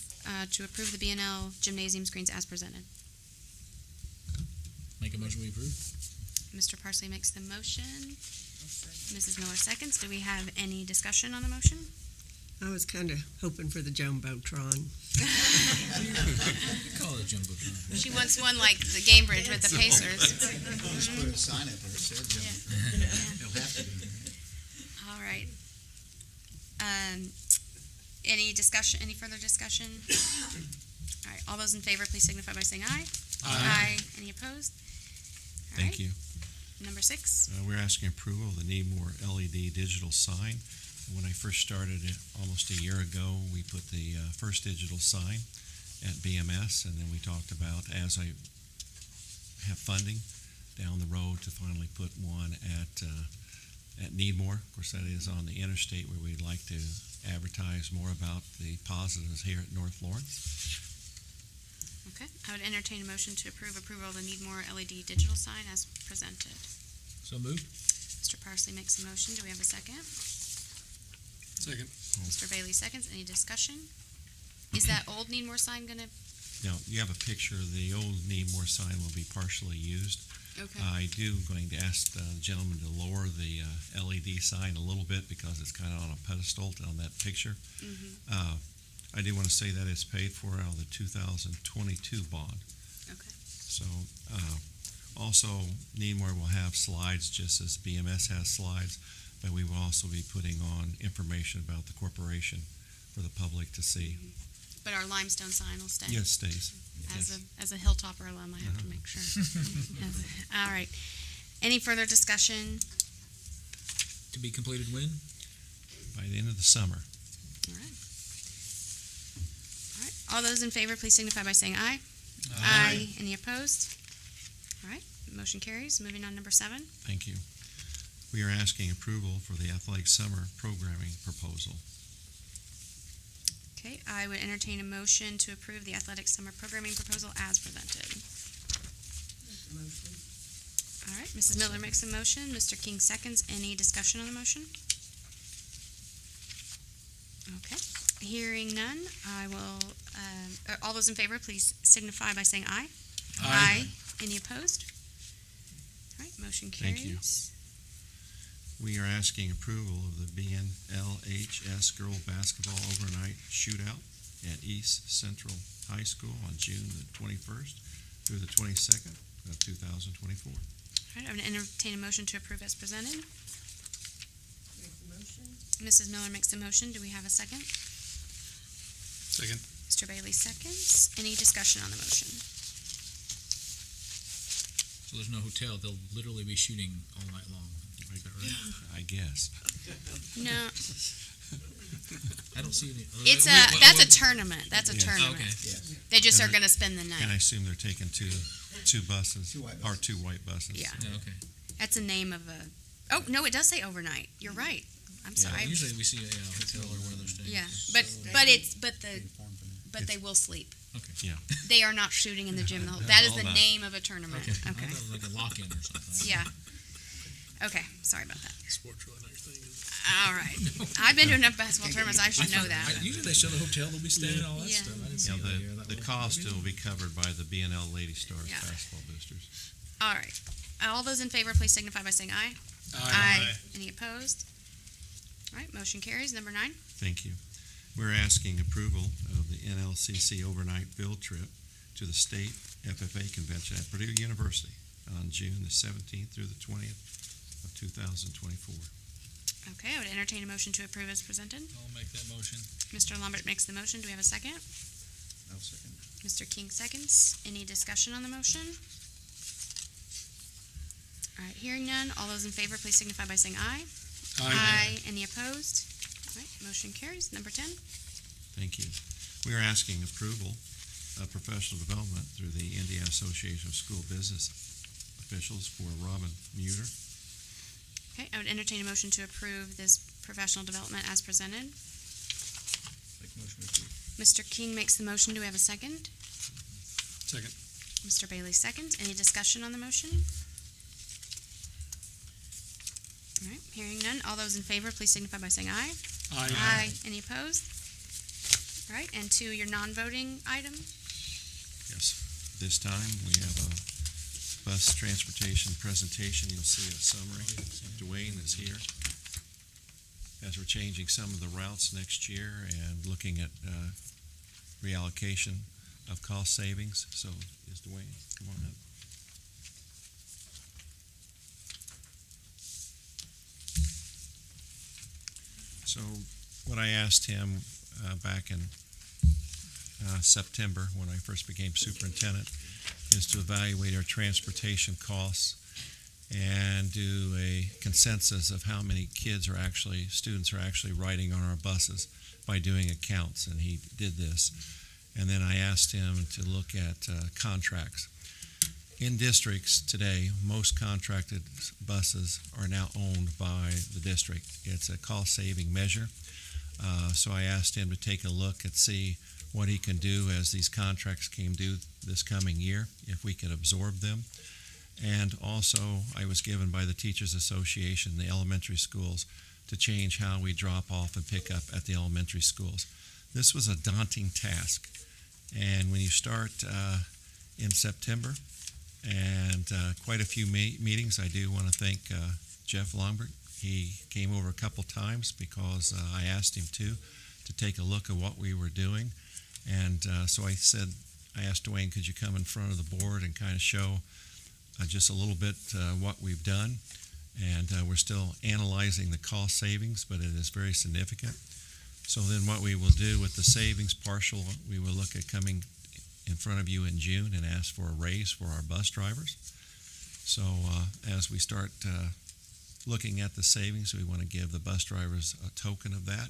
to approve the BNL gymnasium screens as presented. Make a motion we approve. Mr. Parsley makes the motion. Mrs. Miller seconds. Do we have any discussion on the motion? I was kind of hoping for the Jumbotron. Call it Jumbotron. She wants one like the Game Bridge with the Pacers. Just put a sign up there that said Jim. It'll have to be. All right. Any discussion, any further discussion? All right, all those in favor, please signify by saying aye. Aye. Any opposed? All Thank right. you. Number 6. We're asking approval of the Needmore LED digital sign. When I first started it almost a year ago, we put the first digital sign at BMS, and then we talked about, as I have funding down the road, to finally put one at Needmore. Of course, that is on the interstate where we'd like to advertise more about the positives here at North Lawrence. Okay. I would entertain a motion to approve approval of the Needmore LED digital sign as presented. So moved. Mr. Parsley makes a motion. Do we have a second? Second. Mr. Bailey seconds. Any discussion? Is that old Needmore sign gonna? Now, you have a picture. The old Needmore sign will be partially used. Okay. I do going to ask the gentleman to lower the LED sign a little bit because it's kind of on a pedestal on that picture. Mm-hmm. I do want to say that it's paid for out of the 2022 bond. Okay. So, also, Needmore will have slides just as BMS has slides, but we will also be putting on information about the corporation for the public to see. But our limestone sign will stay. Yes, stays. As a Hilltopper alum, I have to make sure. All right. Any further discussion? To be completed when? By the end of the summer. All right. All right. All those in favor, please signify by saying aye. Aye. Any opposed? All right. Motion carries. Moving on, number 7. Thank you. We are asking approval for the athletic summer programming proposal. Okay. I would entertain a motion to approve the athletic summer programming proposal as presented. All right. Mrs. Miller makes a motion. Mr. King seconds. Any discussion on the motion? Okay. Hearing none, I will, all those in favor, please signify by saying aye. Aye. Any opposed? All right, motion carries. Thank you. We are asking approval of the BNLHS Girl Basketball Overnight Shootout at East Central High School on June the 21st through the 22nd of 2024. All right, I would entertain a motion to approve as presented. Mrs. Miller makes a motion. Do we have a second? Second. Mr. Bailey seconds. Any discussion on the motion? So there's no hotel. They'll literally be shooting all night long. Is that right? I guess. No, I don't see any. it's that's a tournament. That's a Yes. tournament. Okay. They just And are going to spend the And I night. assume they're taking two buses, Two white or buses. two white buses. Yeah. Yeah, okay. That's the name of a. Oh no, it does say overnight. You're right. I'm Yeah, sorry. Usually we see a hotel or where they're staying. Yeah, So- but they will sleep. Okay. Yeah. They are not shooting in the gym. That is All the that. name of a tournament. Okay. I Okay. thought it was like a lock-in or something. Yeah. Okay. Sorry about that. Sports really not your thing. All right. I've been to enough basketball tournaments. I should know that. Usually they show the hotel they'll be staying and all that Yeah. stuff. I didn't see Yeah, that here. That the was- cost will be covered by the B&L Lady Stars Yeah. basketball boosters. All right. All those in favor, please signify by saying aye. Aye. Any opposed? All right. Motion carries. Number 9. Thank you. We're asking approval of the NLCS overnight field trip to the state FFA convention at Purdue University on June the 17th through the 20th of 2024. Okay. I would entertain a motion to approve as presented. I'll make that motion. Mr. Lambert makes the motion. Do we have a second? I'll second. Mr. King seconds. Any discussion on the motion? All right, hearing none. All those in favor, please signify by saying aye. Any opposed? All right, motion carries. Number 10. Thank you. We are asking approval of professional development through the Indiana Association of School Business Officials for Robin Muter. Okay, I would entertain a motion to approve this professional development as presented. Make motion to approve. Mr. King makes the motion. Do we have a second? Second. Mr. Bailey seconds. Any discussion on the motion? All right, hearing none. All those in favor, please signify by saying aye. Any opposed? All right, and to your non-voting item. Yes. This time, we have a bus transportation presentation. You'll see a summary. Dwayne is here. As we're changing some of the routes next year and looking at reallocation of cost savings. So is Dwayne, come on up. So what I asked him back in September, when I first became superintendent, is to evaluate our transportation costs and do a consensus of how many students are actually riding on our buses by doing accounts, and he did this. And then I asked him to look at contracts. In districts today, most contracted buses are now owned by the district. It's a cost-saving measure. So I asked him to take a look and see what he can do as these contracts came due this coming year, if we could absorb them. And also, I was given by the Teachers Association, the elementary schools, to change how we drop off and pick up at the elementary schools. This was a daunting task. And when you start in September, and quite a few meetings, I do want to thank Jeff Longbert. He came over a couple times because I asked him to take a look at what we were doing. And so I asked Dwayne, could you come in front of the board and kind of show just a little bit what we've done. And we're still analyzing the cost savings, but it is very significant. So then what we will do with the savings partial, we will look at coming in front of you in June and ask for a raise for our bus drivers. So as we start looking at the savings, we want to give the bus drivers a token of that.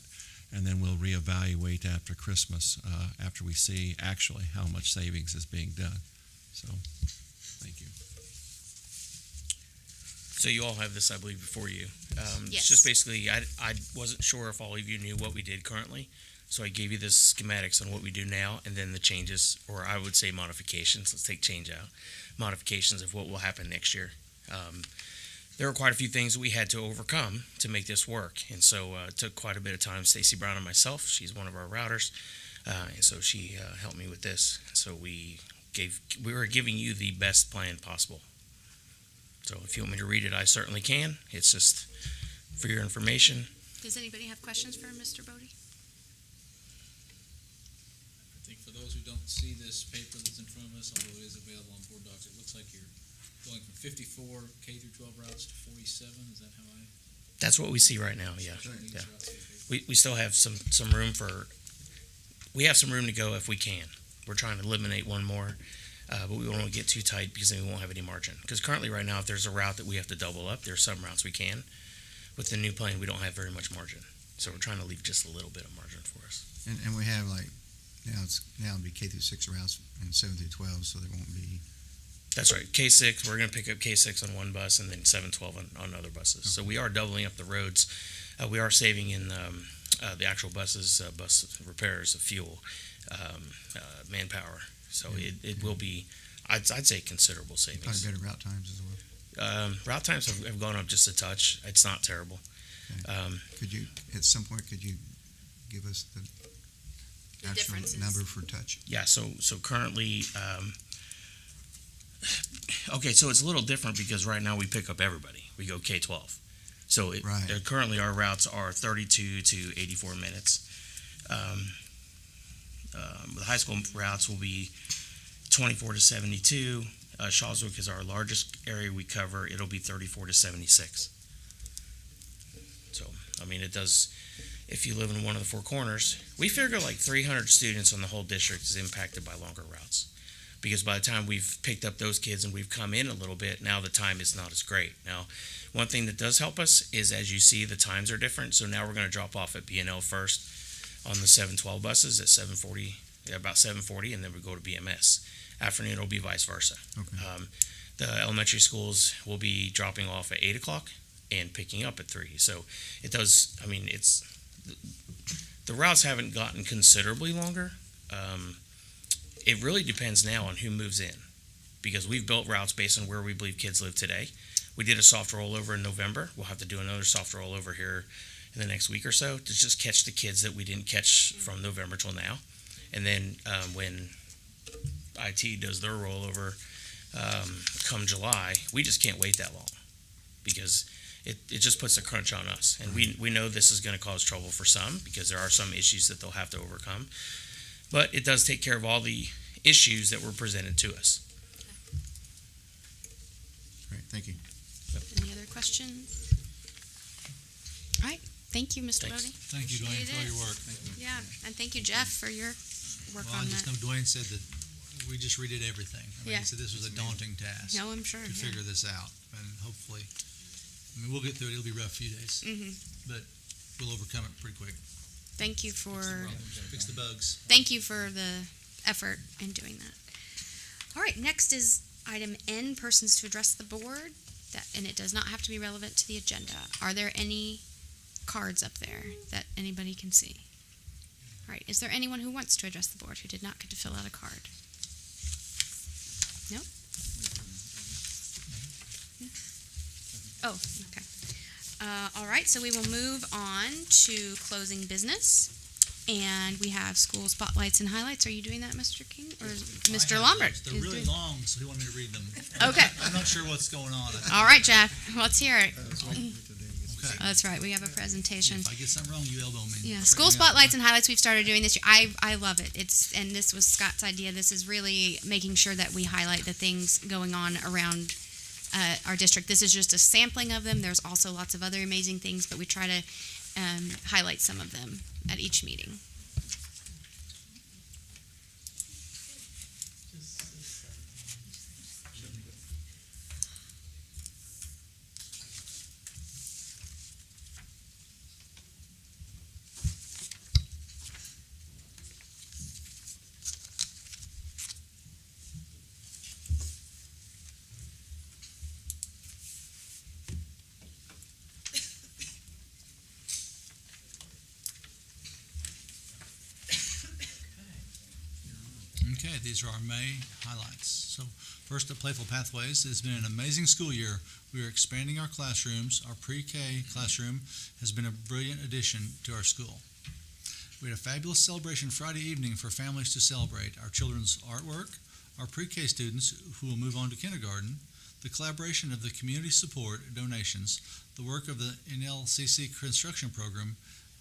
And then we'll reevaluate after Christmas, after we see actually how much savings is being done. So, thank you. So you all have this, I believe, before you. Yes. It's just basically, I wasn't sure if all of you knew what we did currently, so I gave you the schematics on what we do now, and then the changes, or I would say modifications. Let's take change out. Modifications of what will happen next year. There were quite a few things that we had to overcome to make this work, and so it took quite a bit of time. Stacy Brown and myself, she's one of our routers, and so she helped me with this. So we were giving you the best plan possible. So if you want me to read it, I certainly can. It's just for your information. Does anybody have questions for Mr. Bodie? I think for those who don't see this paper that's in front of us, although it is available on board docs, it looks like you're going from 54 K through 12 routes to 47. Is that how I? That's what we see right now. Yeah. These Yeah. routes on the paper? We still have some room for. We have some room to go if we can. We're trying to eliminate one more. But we won't get too tight because then we won't have any margin. Because currently, right now, if there's a route that we have to double up, there's some routes we can. With the new plan, we don't have very much margin. So we're trying to leave just a little bit of margin for us. And we have like, now it'll be K through 6 routes and 7 through 12, so there won't be. That's right. K6, we're going to pick up K6 on one bus and then 712 on other buses. So we are doubling up the roads. We are saving in the actual buses, bus repairs of fuel, manpower. So it will be, I'd say, considerable savings. Probably better route times as well. Route times have gone up just a touch. It's not terrible. Could you, at some point, could you give us the actual differences. number for touch? Yeah, so currently, okay, so it's a little different because right now we pick up everybody. We go K-12. So Right. Currently our routes are 32 to 84 minutes. The high school routes will be 24 to 72. Shawswick is our largest area we cover. It'll be 34 to 76. So, I mean, it does, if you live in one of the four corners, we figure like 300 students on the whole district is impacted by longer routes. Because by the time we've picked up those kids and we've come in a little bit, now the time is not as great. Now, one thing that does help us is, as you see, the times are different. So now we're going to drop off at B&L first on the 712 buses at 7:40, about 7:40, and then we go to BMS. Afternoon, it'll be vice versa. Okay. The elementary schools will be dropping off at 8 o'clock and picking up at 3. So it does, I mean, the routes haven't gotten considerably longer. It really depends now on who moves in, because we've built routes based on where we believe kids live today. We did a soft rollover in November. We'll have to do another soft rollover here in the next week or so to just catch the kids that we didn't catch from November till now. And then when IT does their rollover come July, we just can't wait that long, because it just puts a crunch on us. And we know this is going to cause trouble for some, because there are some issues that they'll have to overcome. But it does take care of all the issues that were presented to us. Great, thank you. Any other questions? All right. Thank you, Mr. Thanks. Bodie. Thank you, Dwayne, for all your work. Yeah, and thank you, Jeff, for your work Well, I on just that. know Dwayne said that we just redid everything. I mean, Yeah. he said this was a daunting task No, I'm sure. to Yeah. figure this out, and hopefully, I mean, we'll get through it. It'll be a rough few days, Mhm. but we'll overcome it pretty quick. Thank you for Fix the bugs. the effort in doing that. All right, next is item N, persons to address the board, and it does not have to be relevant to the agenda. Are there any cards up there that anybody can see? All right, is there anyone who wants to address the board who did not get to fill out a card? No? Oh, okay. All right, so we will move on to closing business. And we have school spotlights and highlights. Are you doing that, Mr. King? Or is Mr. Lombard? They're is really doing- long, so he wanted me to read them. Okay. I'm not sure what's going on. All right, Jeff, let's hear it. Okay. That's right, we have a presentation. If I get something wrong, you elbow me. Yeah, Straighten school me out. spotlights and highlights we've started doing this year. I love it. And this was Scott's idea. This is really making sure that we highlight the things going on around our district. This is just a sampling of them. There's also lots of other amazing things, but we try to highlight some of them at each meeting. Okay, these are our May highlights. So first at Playful Pathways, it's been an amazing school year. We are expanding our classrooms. Our pre-K classroom has been a brilliant addition to our school. We had a fabulous celebration Friday evening for families to celebrate our children's artwork, our pre-K students who will move on to kindergarten, the collaboration of the community support donations, the work of the NLCS construction program,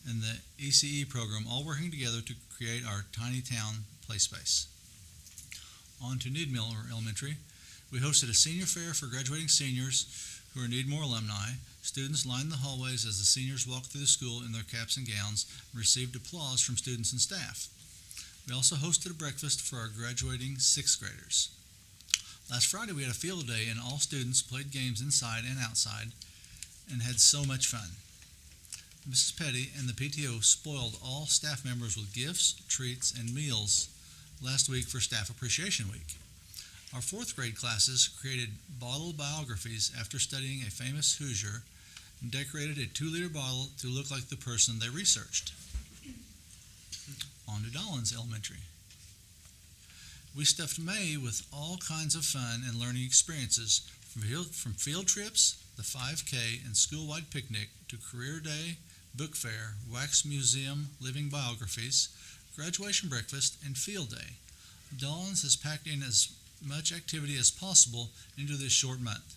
and the ECE program, all working together to create our tiny town play space. On to Needmiller Elementary. We hosted a senior fair for graduating seniors who are Needmore alumni. Students lined the hallways as the seniors walked through the school in their caps and gowns and received applause from students and staff. We also hosted a breakfast for our graduating sixth graders. Last Friday, we had a field day, and all students played games inside and outside and had so much fun. Mrs. Petty and the PTO spoiled all staff members with gifts, treats, and meals last week for Staff Appreciation Week. Our fourth grade classes created bottle biographies after studying a famous Hoosier and decorated a 2-liter bottle to look like the person they researched. On to Dollins Elementary. We stuffed May with all kinds of fun and learning experiences, from field trips, the 5K, and school-wide picnic to career day, book fair, wax museum, living biographies, graduation breakfast, and field day. Dollins has packed in as much activity as possible into this short month.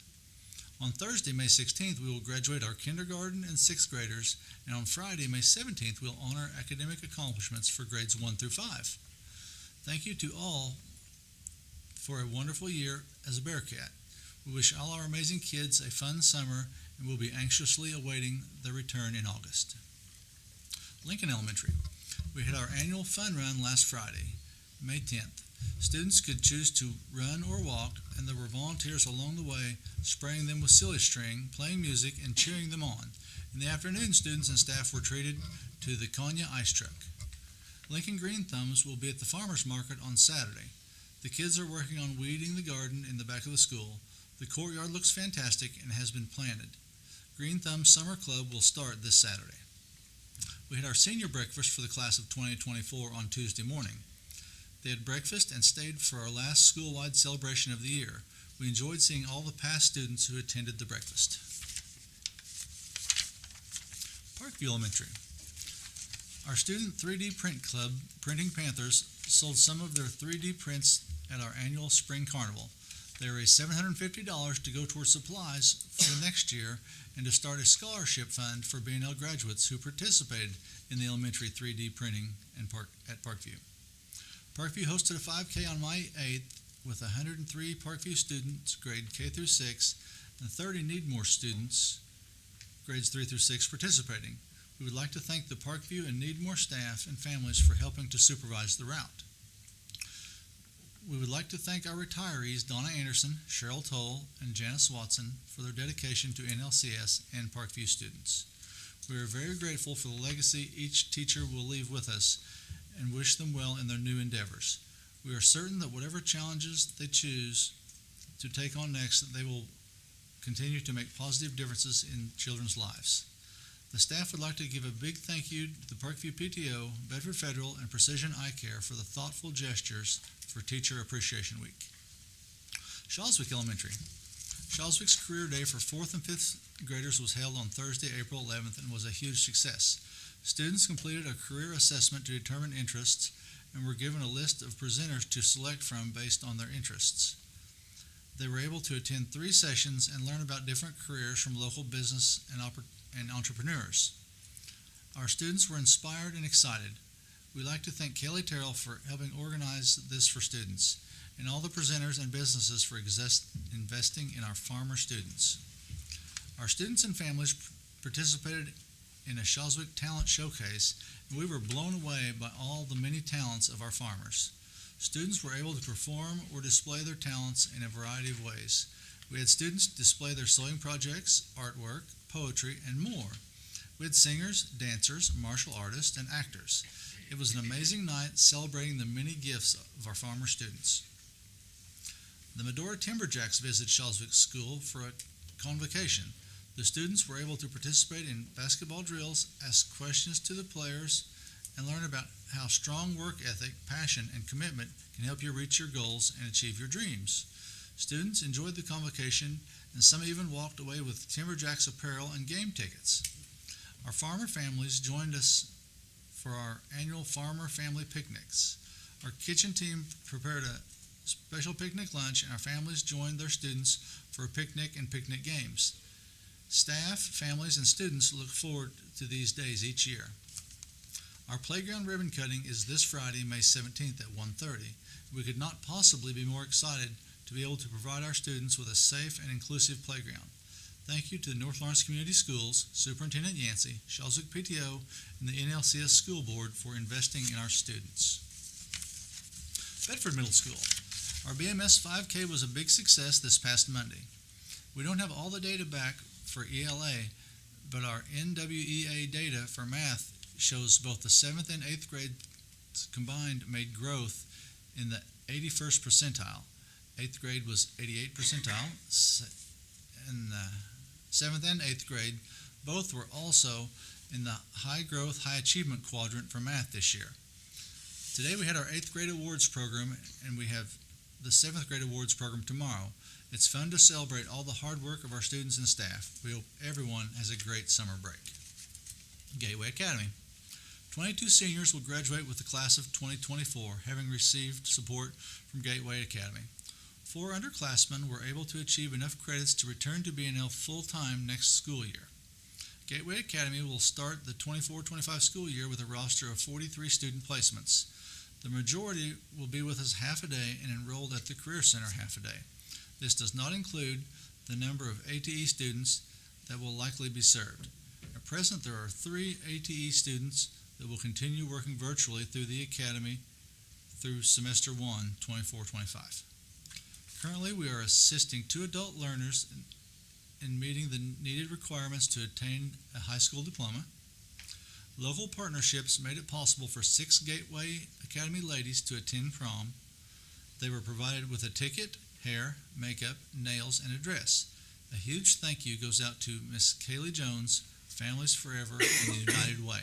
On Thursday, May 16th, we will graduate our kindergarten and 6th graders, and on Friday, May 17th, we'll honor academic accomplishments for grades 1 through 5. Thank you to all for a wonderful year as a Bearcat. We wish all our amazing kids a fun summer, and we'll be anxiously awaiting their return in August. Lincoln Elementary. We had our annual fun run last Friday, May 10th. Students could choose to run or walk, and there were volunteers along the way spraying them with silly string, playing music, and cheering them on. In the afternoon, students and staff were treated to the Konya ice truck. Lincoln Green Thumbs will be at the farmers market on Saturday. The kids are working on weeding the garden in the back of the school. The courtyard looks fantastic and has been planted. Green Thumbs Summer Club will start this Saturday. We had our senior breakfast for the class of 2024 on Tuesday morning. They had breakfast and stayed for our last school-wide celebration of the year. We enjoyed seeing all the past students who attended the breakfast. Parkview Elementary. Our student 3D print club, Printing Panthers, sold some of their 3D prints at our annual spring carnival. They raised $750 to go towards supplies for next year and to start a scholarship fund for B&L graduates who participated in the elementary 3D printing at Parkview. Parkview hosted a 5K on May 8th with 103 Parkview students, grade K through 6, and 30 Needmore students, grades 3 through 6, participating. We would like to thank the Parkview and Needmore staff and families for helping to supervise the route. We would like to thank our retirees, Donna Anderson, Cheryl Toll, and Janice Watson, for their dedication to NLCS and Parkview students. We are very grateful for the legacy each teacher will leave with us and wish them well in their new endeavors. We are certain that whatever challenges they choose to take on next, that they will continue to make positive differences in children's lives. The staff would like to give a big thank you to the Parkview PTO, Bedford Federal, and Precision Eye Care for the thoughtful gestures for Teacher Appreciation Week. Shawswick Elementary. Shawswick's career day for 4th and 5th graders was held on Thursday, April 11th, and was a huge success. Students completed a career assessment to determine interests and were given a list of presenters to select from based on their interests. They were able to attend 3 sessions and learn about different careers from local business and entrepreneurs. Our students were inspired and excited. We'd like to thank Kelly Terrell for helping organize this for students, and all the presenters and businesses for investing in our farmer students. Our students and families participated in a Shawswick Talent Showcase, and we were blown away by all the many talents of our farmers. Students were able to perform or display their talents in a variety of ways. We had students display their sewing projects, artwork, poetry, and more. We had singers, dancers, martial artists, and actors. It was an amazing night celebrating the many gifts of our farmer students. The Medora Timberjacks visited Shawswick School for a convocation. The students were able to participate in basketball drills, ask questions to the players, and learn about how strong work ethic, passion, and commitment can help you reach your goals and achieve your dreams. Students enjoyed the convocation, and some even walked away with Timberjacks apparel and game tickets. Our farmer families joined us for our annual Farmer Family Picnics. Our kitchen team prepared a special picnic lunch, and our families joined their students for a picnic and picnic games. Staff, families, and students look forward to these days each year. Our playground ribbon cutting is this Friday, May 17th at 1:30. We could not possibly be more excited to be able to provide our students with a safe and inclusive playground. Thank you to the North Lawrence Community Schools, Superintendent Yancey, Shawswick PTO, and the NLCS School Board for investing in our students. Bedford Middle School. Our BMS 5K was a big success this past Monday. We don't have all the data back for ELA, but our NWEA data for math shows both the 7th and 8th grades combined made growth in the 81st percentile. 8th grade was 88th percentile, and the 7th and 8th grade both were also in the high growth, high achievement quadrant for math this year. Today we had our 8th grade awards program, and we have the 7th grade awards program tomorrow. It's fun to celebrate all the hard work of our students and staff. We hope everyone has a great summer break. Gateway Academy. 22 seniors will graduate with the class of 2024, having received support from Gateway Academy. 4 underclassmen were able to achieve enough credits to return to BNL full-time next school year. Gateway Academy will start the 24-25 school year with a roster of 43 student placements. The majority will be with us half a day and enrolled at the Career Center half a day. This does not include the number of ATE students that will likely be served. At present, there are 3 ATE students that will continue working virtually through the Academy through semester 1, 24-25. Currently, we are assisting 2 adult learners in meeting the needed requirements to attain a high school diploma. Local partnerships made it possible for 6 Gateway Academy ladies to attend prom. They were provided with a ticket, hair, makeup, nails, and a dress. A huge thank you goes out to Miss Kaylee Jones, Families Forever, and the United Way.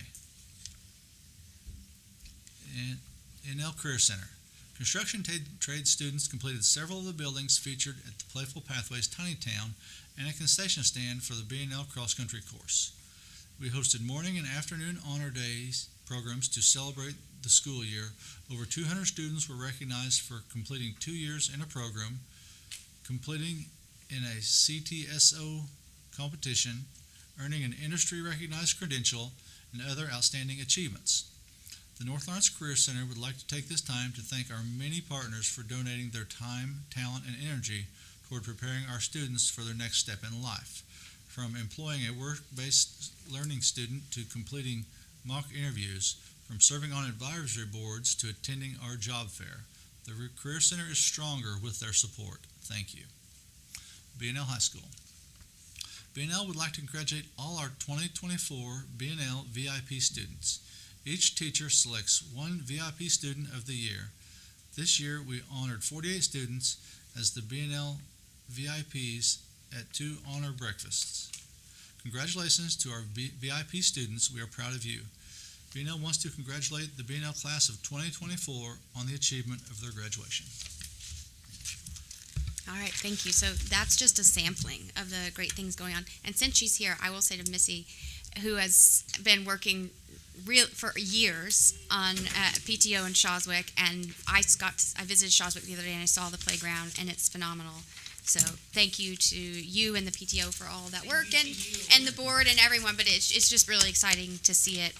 NL Career Center. Construction trade students completed several of the buildings featured at the Playful Pathways Tiny Town and a concession stand for the B&L Cross Country course. We hosted morning and afternoon honor days programs to celebrate the school year. Over 200 students were recognized for completing 2 years in a program, completing in a CTSO competition, earning an industry-recognized credential, and other outstanding achievements. The North Lawrence Career Center would like to take this time to thank our many partners for donating their time, talent, and energy toward preparing our students for their next step in life. From employing a work-based learning student to completing mock interviews, from serving on advisory boards to attending our job fair, the Career Center is stronger with their support. Thank you. B&L High School. B&L would like to congratulate all our 2024 B&L VIP students. Each teacher selects one VIP student of the year. This year, we honored 48 students as the B&L VIPs at 2 honor breakfasts. Congratulations to our VIP students. We are proud of you. B&L wants to congratulate the B&L class of 2024 on the achievement of their graduation. All right, thank you. So that's just a sampling of the great things going on. And since she's here, I will say to Missy, who has been working for years on PTO in Shawswick, and I visited Shawswick the other day and I saw the playground, and it's phenomenal. So thank you to you and the PTO for all that work, and the board and everyone. But it's just really exciting to see it.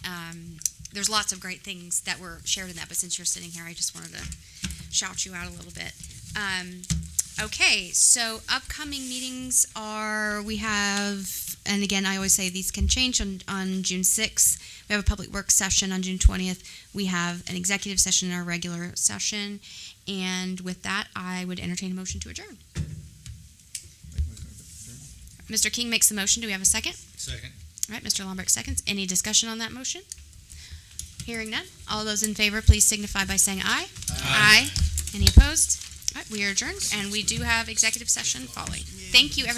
There's lots of great things that were shared in that, but since you're sitting here, I just wanted to shout you out a little bit. Okay, so upcoming meetings we have, and again, I always say these can change on June 6th. We have a public works session on June 20th. We have an executive session in our regular session. And with that, I would entertain a motion to adjourn. Mr. King makes the motion. Do we have a second? Second. All right, Mr. Lomberg seconds. Any discussion on that motion? Hearing none. All those in favor, please signify by saying aye. Aye. Any opposed? All right, we are adjourned, and we do have executive session following. Thank you, everyone.